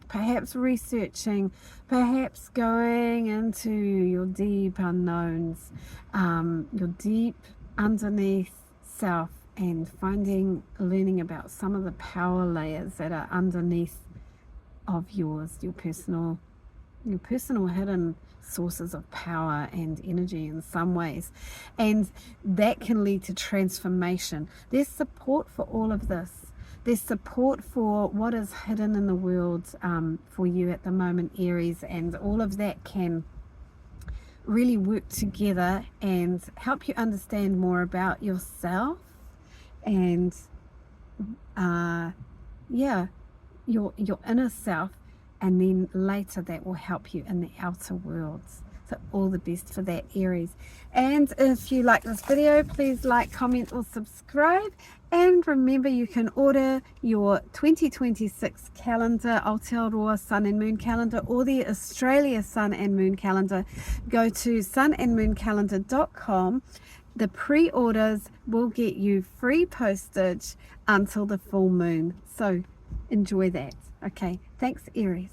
perhaps researching, perhaps going into your deep unknowns, your deep underneath self, and learning about some of the power layers that are underneath of yours, your personal hidden sources of power and energy in some ways. And that can lead to transformation. There's support for all of this. There's support for what is hidden in the world for you at the moment, Aries, and all of that can really work together and help you understand more about yourself and your inner self, and then later that will help you in the outer worlds. So all the best for that, Aries. And if you like this video, please like, comment or subscribe. And remember, you can order your 2026 calendar, Aotearoa Sun and Moon calendar, or the Australia Sun and Moon calendar. Go to sunandmooncalendar.com. The pre-orders will get you free postage until the full moon. So enjoy that. Okay, thanks, Aries.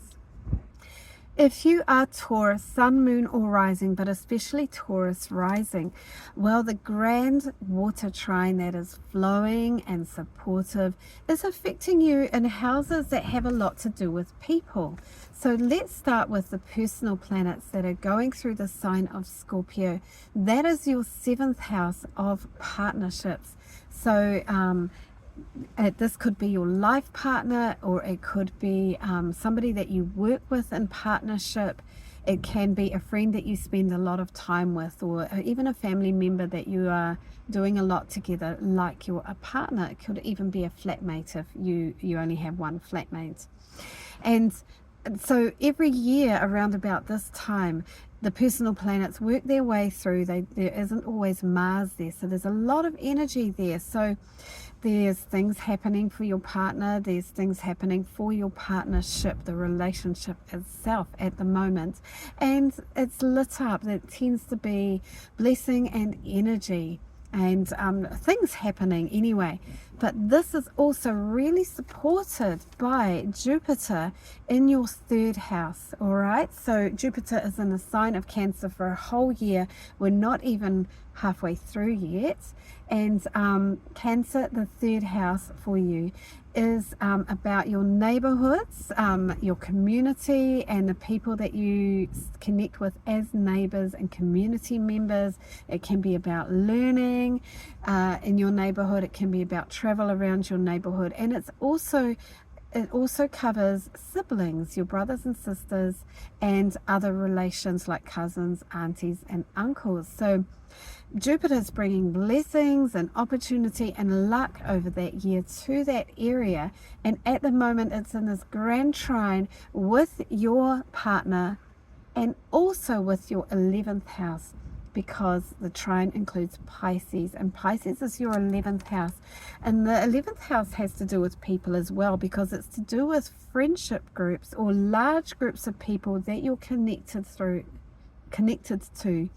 If you are Taurus, Sun, Moon or Rising, but especially Taurus Rising, well, the grand water trine that is flowing and supportive is affecting you in houses that have a lot to do with people. So let's start with the personal planets that are going through the sign of Scorpio. That is your 7th house of partnerships. So this could be your life partner, or it could be somebody that you work with in partnership. It can be a friend that you spend a lot of time with, or even a family member that you are doing a lot together, like you're a partner. It could even be a flatmate if you only have one flatmate. And so every year around about this time, the personal planets work their way through. There isn't always Mars there, so there's a lot of energy there. So there's things happening for your partner, there's things happening for your partnership, the relationship itself at the moment, and it's lit up. It tends to be blessing and energy and things happening anyway. But this is also really supported by Jupiter in your 3rd house. All right, so Jupiter is in the sign of Cancer for a whole year. We're not even halfway through yet. And Cancer, the 3rd house for you, is about your neighborhoods, your community, and the people that you connect with as neighbors and community members. It can be about learning in your neighborhood. It can be about travel around your neighborhood. And it also covers siblings, your brothers and sisters, and other relations like cousins, aunties, and uncles. So Jupiter is bringing blessings and opportunity and luck over that year to that area. And at the moment, it's in this grand trine with your partner and also with your 11th house, because the trine includes Pisces, and Pisces is your 11th house. And the 11th house has to do with people as well, because it's to do with friendship groups or large groups of people that you're connected to,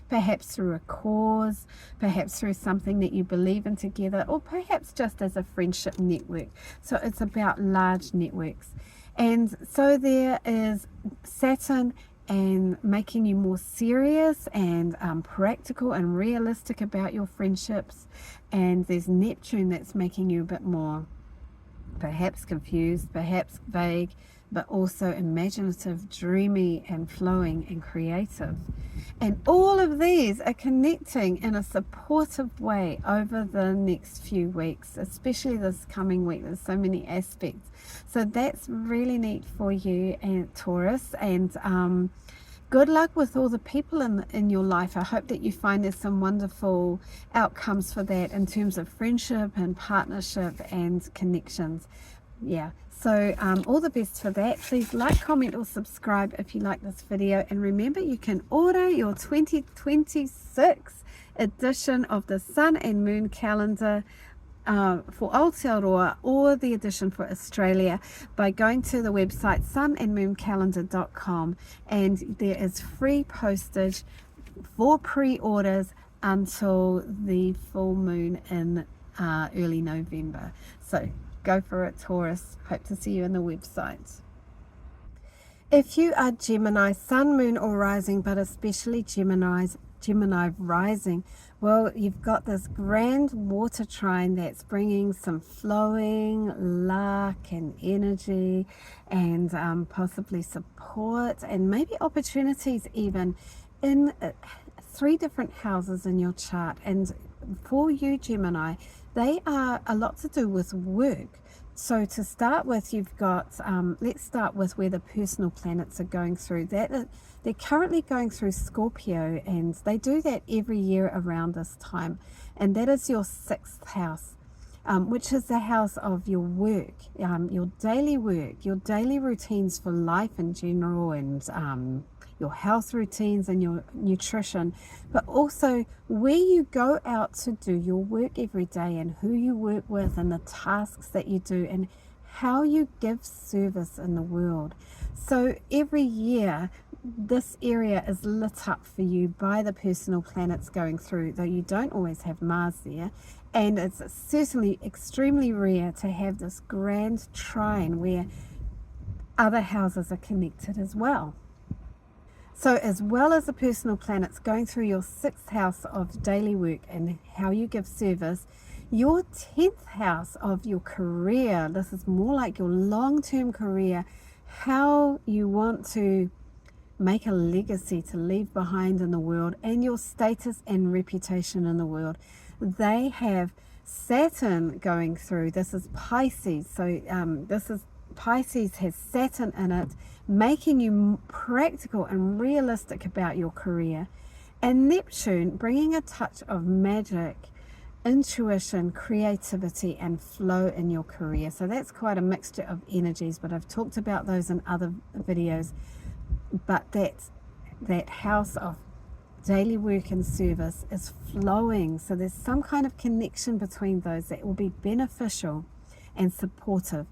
perhaps through a cause, perhaps through something that you believe in together, or perhaps just as a friendship network. So it's about large networks. And so there is Saturn and making you more serious and practical and realistic about your friendships. And there's Neptune that's making you a bit more perhaps confused, perhaps vague, but also imaginative, dreamy, and flowing and creative. And all of these are connecting in a supportive way over the next few weeks, especially this coming week. There's so many aspects. So that's really neat for you, and Taurus. And Good luck with all the people in your life. I hope that you find there's some wonderful outcomes for that in terms of friendship and partnership and connections. Yeah, so all the best for that. Please like, comment or subscribe if you like this video, and remember you can order your 2026 edition of the Sun and Moon calendar for Aotearoa, or the edition for Australia, by going to the website sunandmooncalendar.com, and there is free postage for pre-orders until the full moon in early November. So go for it, Taurus. Hope to see you in the website. If you are Gemini, Sun, Moon or Rising, but especially Gemini Rising, well, you've got this grand water trine that's bringing some flowing luck and energy and possibly support and maybe opportunities even in 3 different houses in your chart. And for you, Gemini, they are a lot to do with work. So to start with, you've got, let's start with where the personal planets are going through. They're currently going through Scorpio, and they do that every year around this time. And that is your 6th house, which is the house of your work, your daily work, your daily routines for life in general, and your health routines and your nutrition, but also where you go out to do your work every day and who you work with and the tasks that you do and how you give service in the world. So every year this area is lit up for you by the personal planets going through, though you don't always have Mars there. And it's certainly extremely rare to have this grand trine where other houses are connected as well. So as well as the personal planets going through your 6th house of daily work and how you give service, your 10th house of your career, this is more like your long-term career, how you want to make a legacy to leave behind in the world, and your status and reputation in the world. They have Saturn going through. This is Pisces. So Pisces has Saturn in it, making you practical and realistic about your career. And Neptune bringing a touch of magic, intuition, creativity and flow in your career. So that's quite a mixture of energies, but I've talked about those in other videos. But that house of daily work and service is flowing. So there's some kind of connection between those that will be beneficial and supportive.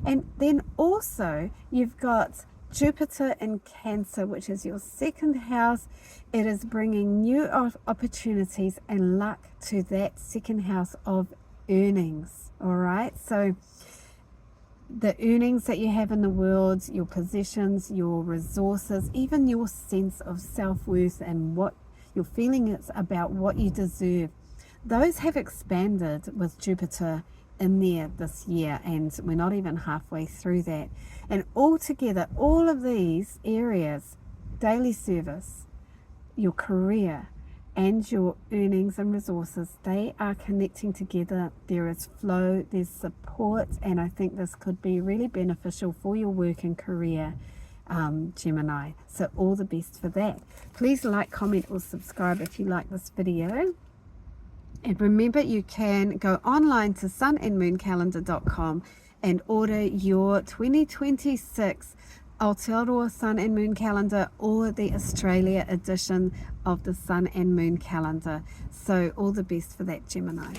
And then also you've got Jupiter in Cancer, which is your 2nd house. It is bringing new opportunities and luck to that 2nd house of earnings. All right, so the earnings that you have in the world, your possessions, your resources, even your sense of self-worth and what your feeling is about what you deserve, those have expanded with Jupiter in there this year, and we're not even halfway through that. And altogether, all of these areas, daily service, your career and your earnings and resources, they are connecting together. There is flow, there's support, and I think this could be really beneficial for your work and career, Gemini. So all the best for that. Please like, comment or subscribe if you like this video. And remember, you can go online to sunandmooncalendar.com and order your 2026 Aotearoa Sun and Moon calendar, or the Australia edition of the Sun and Moon calendar. So all the best for that, Gemini.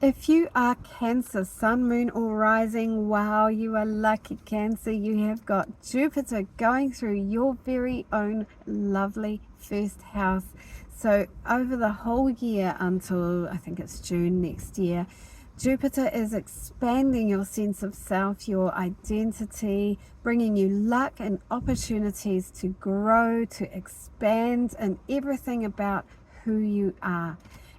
If you are Cancer, Sun, Moon or Rising, wow, you are lucky, Cancer. You have got Jupiter going through your very own lovely 1st house. So over the whole year until I think it's June next year, Jupiter is expanding your sense of self, your identity, bringing you luck and opportunities to grow, to expand, and everything about who you are.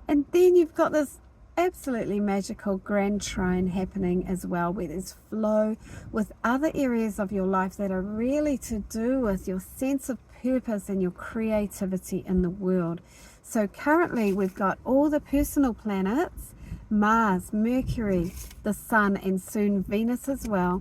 And then you've got this absolutely magical grand trine happening as well, where there's flow with other areas of your life that are really to do with your sense of purpose and your creativity in the world. So currently we've got all the personal planets, Mars, Mercury, the Sun, and soon Venus as well,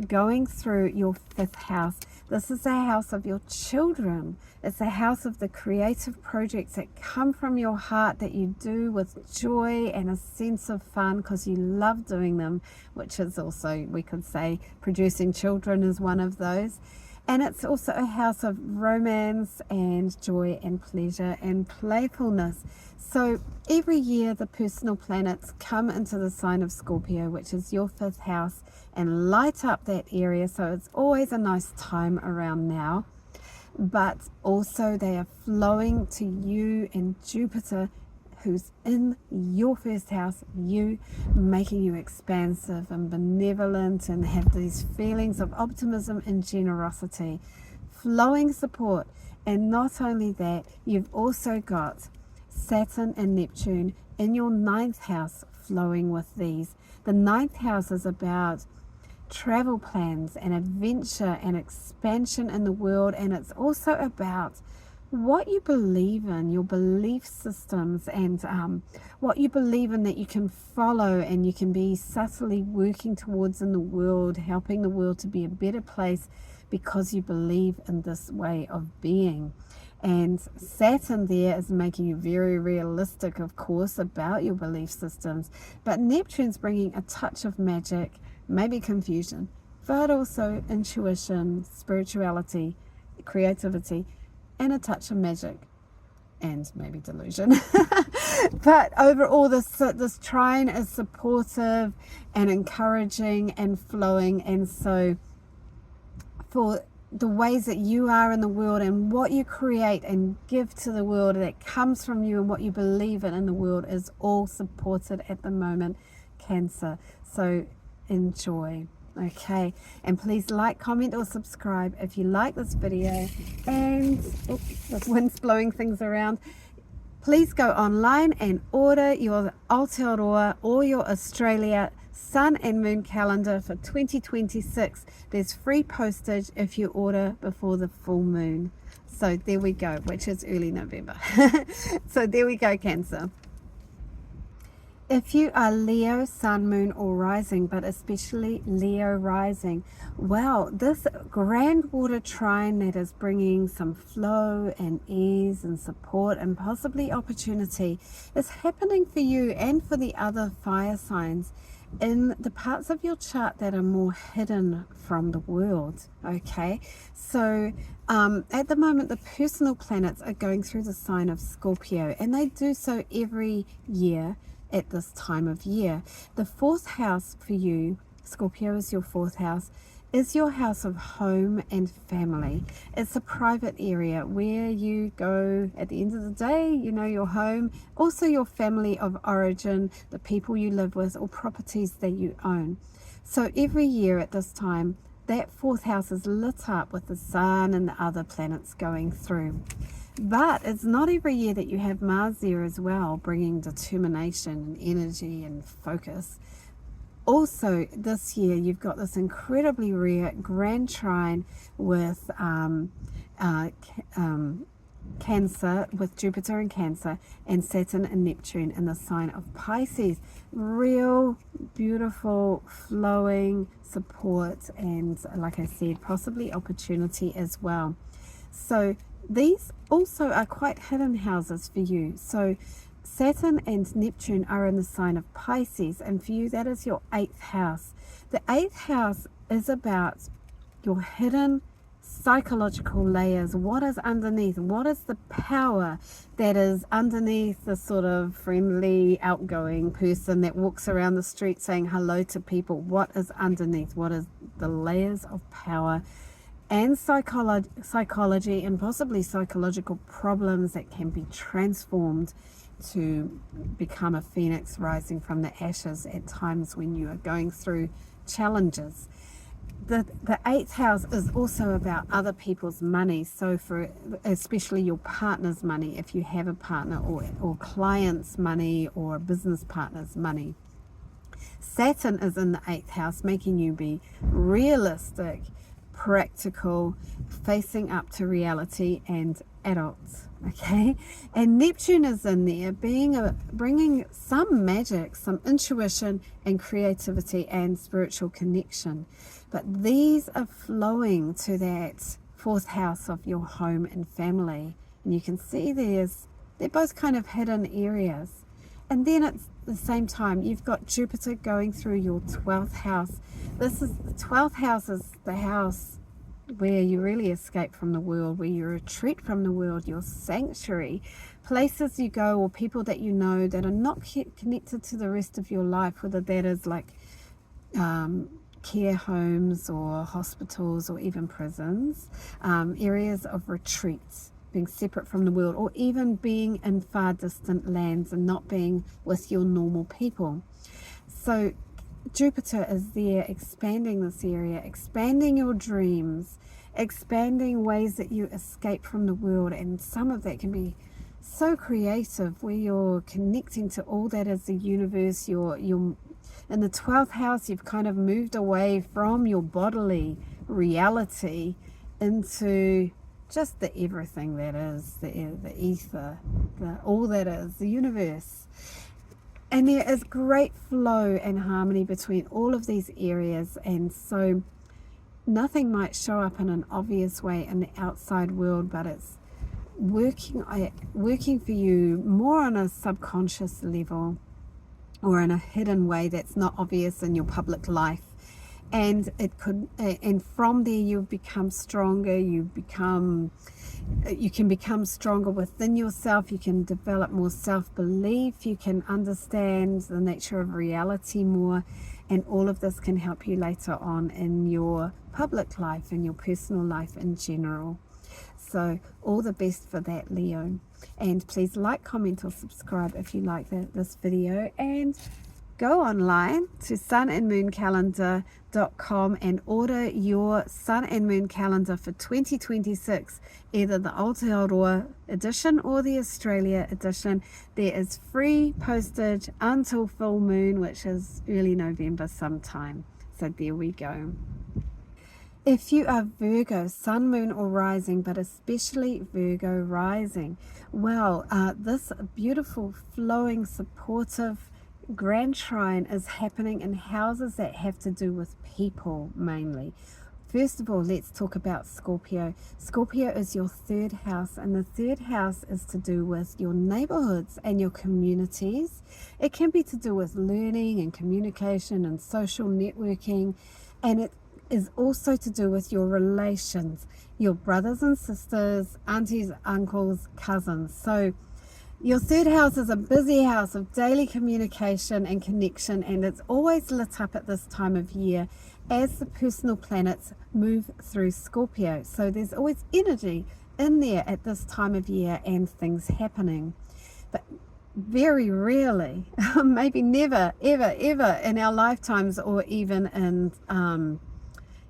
going through your 5th house. This is a house of your children. It's a house of the creative projects that come from your heart that you do with joy and a sense of fun because you love doing them, which is also, we could say, producing children is one of those. And it's also a house of romance and joy and pleasure and playfulness. So every year the personal planets come into the sign of Scorpio, which is your 5th house, and light up that area. So it's always a nice time around now. But also they are flowing to you and Jupiter, who's in your 1st house, you, making you expansive and benevolent and have these feelings of optimism and generosity, flowing support. And not only that, you've also got Saturn and Neptune in your 9th house flowing with these. The 9th house is about travel plans and adventure and expansion in the world, and it's also about what you believe in, your belief systems, and what you believe in that you can follow and you can be subtly working towards in the world, helping the world to be a better place because you believe in this way of being. And Saturn there is making you very realistic, of course, about your belief systems. But Neptune's bringing a touch of magic, maybe confusion, but also intuition, spirituality, creativity, and a touch of magic, and maybe delusion. But overall, this trine is supportive and encouraging and flowing. And so for the ways that you are in the world and what you create and give to the world that comes from you and what you believe in the world is all supported at the moment, Cancer. So enjoy. Okay, and please like, comment or subscribe if you like this video. And the wind's blowing things around. Please go online and order your Aotearoa or your Australia Sun and Moon calendar for 2026. There's free postage if you order before the full moon. So there we go, which is early November. So there we go, Cancer. If you are Leo, Sun, Moon or Rising, but especially Leo Rising, well, this grand water trine that is bringing some flow and ease and support and possibly opportunity is happening for you and for the other fire signs in the parts of your chart that are more hidden from the world. Okay, so at the moment the personal planets are going through the sign of Scorpio, and they do so every year at this time of year. The 4th house for you, Scorpio is your 4th house, is your house of home and family. It's a private area where you go at the end of the day, you know, your home, also your family of origin, the people you live with or properties that you own. So every year at this time, that 4th house is lit up with the sun and the other planets going through. But it's not every year that you have Mars there as well, bringing determination and energy and focus. Also, this year you've got this incredibly rare grand trine with Cancer, with Jupiter in Cancer, and Saturn and Neptune in the sign of Pisces. Real beautiful flowing support and, like I said, possibly opportunity as well. So these also are quite hidden houses for you. So Saturn and Neptune are in the sign of Pisces, and for you that is your 8th house. The 8th house is about your hidden psychological layers. What is underneath? What is the power that is underneath the sort of friendly, outgoing person that walks around the street saying hello to people? What is underneath? What is the layers of power and psychology and possibly psychological problems that can be transformed to become a phoenix rising from the ashes at times when you are going through challenges? The 8th house is also about other people's money, so for especially your partner's money, if you have a partner, or clients' money or business partner's money. Saturn is in the 8th house, making you be realistic, practical, facing up to reality and adults. Okay, and Neptune is in there, bringing some magic, some intuition and creativity and spiritual connection. But these are flowing to that fourth house of your home and family. And you can see they're both kind of hidden areas. And then at the same time, you've got Jupiter going through your 12th house. The 12th house is the house where you really escape from the world, where you retreat from the world, your sanctuary, places you go or people that you know that are not connected to the rest of your life, whether that is like care homes or hospitals or even prisons, areas of retreats, being separate from the world, or even being in far distant lands and not being with your normal people. So Jupiter is there expanding this area, expanding your dreams, expanding ways that you escape from the world. And some of that can be so creative, where you're connecting to all that is the universe. You're in the 12th house, you've kind of moved away from your bodily reality into just the everything that is, the ether, all that is, the universe. And there is great flow and harmony between all of these areas. And so nothing might show up in an obvious way in the outside world, but it's working for you more on a subconscious level or in a hidden way that's not obvious in your public life. And and from there you become stronger. You can become stronger within yourself. You can develop more self-belief. You can understand the nature of reality more, and all of this can help you later on in your public life and your personal life in general. So all the best for that, Leo. And please like, comment or subscribe if you like this video, and go online to sunandmooncalendar.com and order your Sun and Moon calendar for 2026, either the Aotearoa edition or the Australia edition. There is free postage until full moon, which is early November sometime. So there we go. If you are Virgo, Sun, Moon or Rising, but especially Virgo Rising, well, this beautiful, flowing, supportive grand trine is happening in houses that have to do with people mainly. First of all, let's talk about Scorpio. Scorpio is your third house, and the third house is to do with your neighborhoods and your communities. It can be to do with learning and communication and social networking, and it is also to do with your relations, your brothers and sisters, aunties, uncles, cousins. So your third house is a busy house of daily communication and connection, and it's always lit up at this time of year as the personal planets move through Scorpio. So there's always energy in there at this time of year and things happening. But very rarely, maybe never, ever, ever in our lifetimes, or even in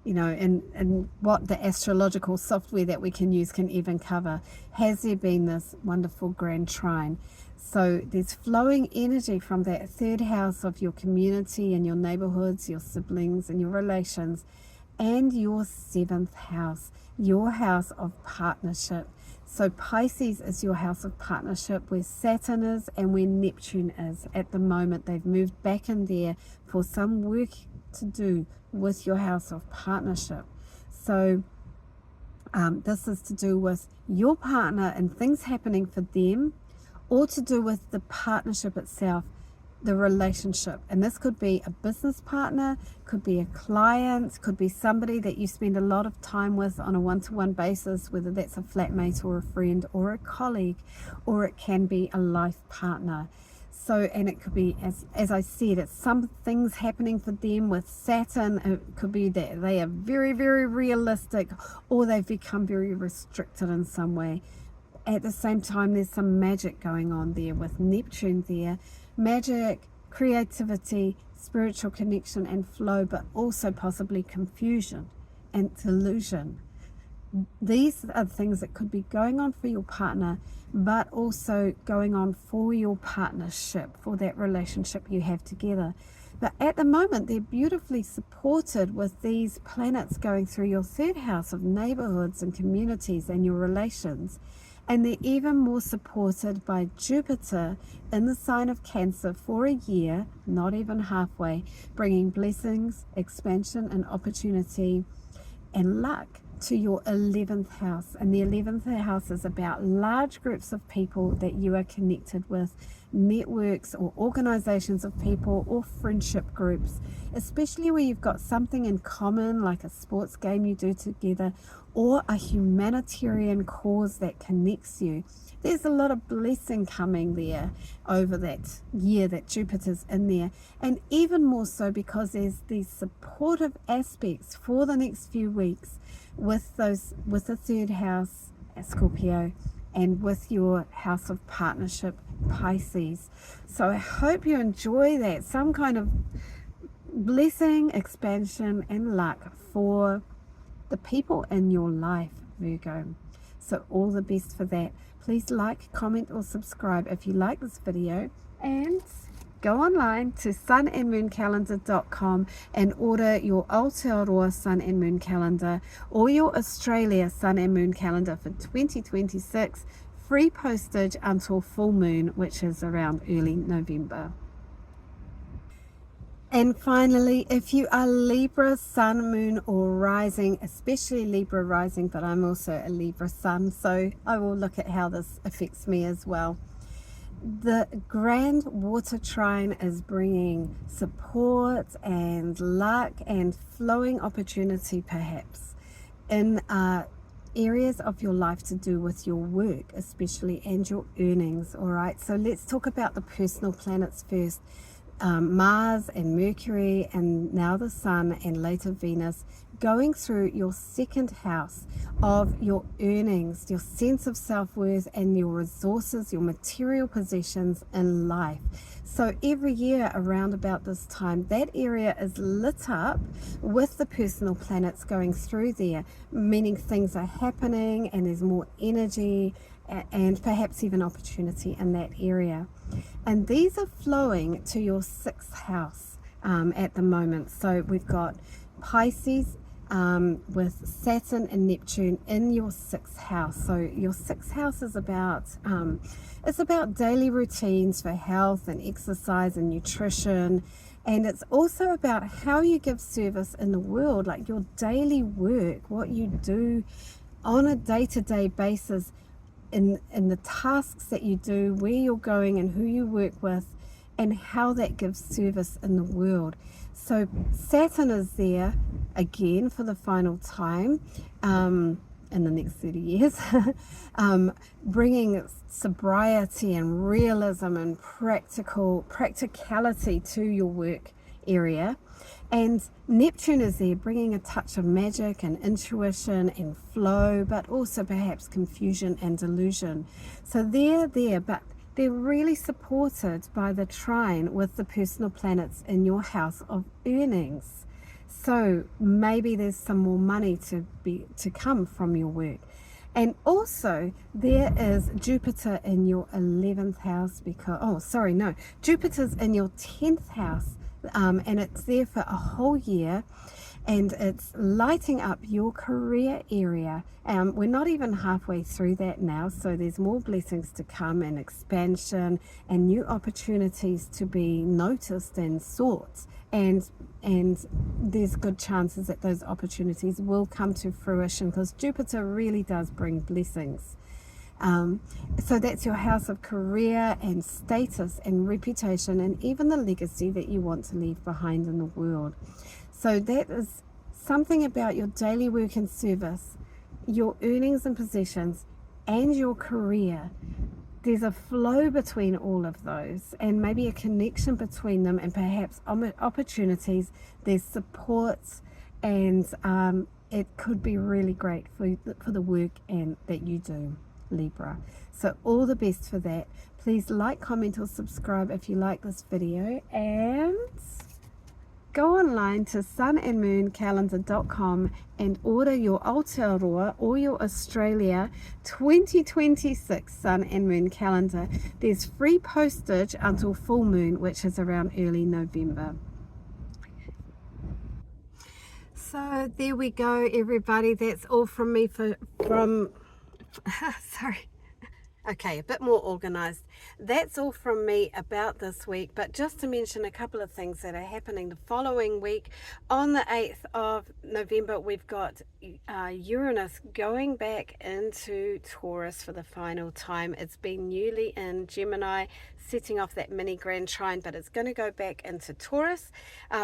and what the astrological software that we can use can even cover, has there been this wonderful grand trine. So there's flowing energy from that third house of your community and your neighborhoods, your siblings and your relations, and your seventh house, your house of partnership. So Pisces is your house of partnership, where Saturn is and where Neptune is. At the moment, they've moved back in there for some work to do with your house of partnership. So this is to do with your partner and things happening for them, or to do with the partnership itself, the relationship. And this could be a business partner, could be a client, could be somebody that you spend a lot of time with on a one-to-one basis, whether that's a flatmate or a friend or a colleague, or it can be a life partner. So, and it could be, as I said, it's some things happening for them with Saturn. It could be that they are very, very realistic, or they've become very restricted in some way. At the same time, there's some magic going on there with Neptune there. Magic, creativity, spiritual connection and flow, but also possibly confusion and delusion. These are things that could be going on for your partner, but also going on for your partnership, for that relationship you have together. But at the moment, they're beautifully supported with these planets going through your third house of neighborhoods and communities and your relations. And they're even more supported by Jupiter in the sign of Cancer for a year, not even halfway, bringing blessings, expansion and opportunity and luck to your 11th house, and the 11th house is about large groups of people that you are connected with, networks or organizations of people or friendship groups, especially where you've got something in common like a sports game you do together or a humanitarian cause that connects you. There's a lot of blessing coming there over that year that Jupiter's in there, and even more so because there's these supportive aspects for the next few weeks with the third house, Scorpio, and with your house of partnership, Pisces. So I hope you enjoy that, some kind of blessing, expansion, and luck for the people in your life, Virgo. So all the best for that. Please like, comment, or subscribe if you like this video, and go online to sunandmooncalendar.com and order your Aotearoa Sun and Moon Calendar or your Australia Sun and Moon Calendar for 2026. Free postage until full moon, which is around early November. And finally, if you are Libra, Sun, Moon, or Rising, especially Libra Rising, but I'm also a Libra Sun, so I will look at how this affects me as well. The grand water trine is bringing support and luck and flowing opportunity, perhaps, in areas of your life to do with your work, especially, and your earnings. All right, so let's talk about the personal planets first. Mars and Mercury, and now the Sun, and later Venus, going through your second house of your earnings, your sense of self-worth, and your resources, your material possessions in life. So every year around about this time, that area is lit up with the personal planets going through there, meaning things are happening and there's more energy and perhaps even opportunity in that area. And these are flowing to your sixth house at the moment. So we've got Pisces with Saturn and Neptune in your sixth house. So your sixth house is about it's about daily routines for health and exercise and nutrition, and it's also about how you give service in the world, like your daily work, what you do on a day-to-day basis, in the tasks that you do, where you're going and who you work with, and how that gives service in the world. So Saturn is there again for the final time in the next 30 years, bringing sobriety and realism and practicality to your work area. And Neptune is there bringing a touch of magic and intuition and flow, but also perhaps confusion and delusion. So they're there, but they're really supported by the trine with the personal planets in your house of earnings. So maybe there's some more money to come from your work. And also there is Jupiter in your 11th house, Jupiter's in your 10th house. And it's there for a whole year, and it's lighting up your career area. We're not even halfway through that now, so there's more blessings to come, and expansion and new opportunities to be noticed and sought, and there's good chances that those opportunities will come to fruition, because Jupiter really does bring blessings. So that's your house of career and status and reputation, and even the legacy that you want to leave behind in the world. So that is something about your daily work and service, your earnings and possessions, and your career. There's a flow between all of those, and maybe a connection between them, and perhaps opportunities. There's support, and it could be really great for the work and that you do, Libra. So all the best for that. Please like, comment, or subscribe if you like this video, and go online to sunandmooncalendar.com and order your Aotearoa or your Australia 2026 Sun and Moon Calendar. There's free postage until full moon, which is around early November. So there we go, everybody. That's all from me sorry. Okay, a bit more organized. That's all from me about this week, but just to mention a couple of things that are happening the following week. On the 8th of November, we've got Uranus going back into Taurus for the final time. It's been newly in Gemini, setting off that mini grand trine, but it's going to go back into Taurus.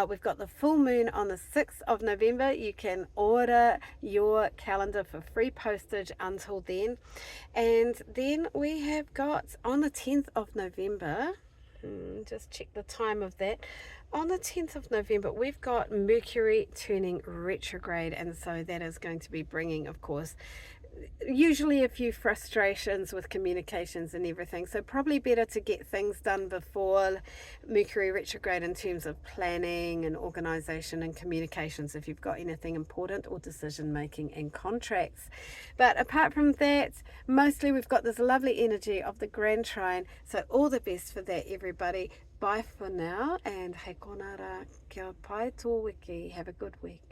We've got the full moon on the 6th of November. You can order your calendar for free postage until then. And then we have got on the 10th of November, just check the time of that. On the 10th of November, we've got Mercury turning retrograde, and so that is going to be bringing, of course, usually a few frustrations with communications and everything, so probably better to get things done before Mercury retrograde in terms of planning and organization and communications if you've got anything important, or decision making and contracts. But apart from that, mostly we've got this lovely energy of the grand trine, so all the best for that, everybody. Bye for now, and he konara kia pai tō wiki. Have a good week.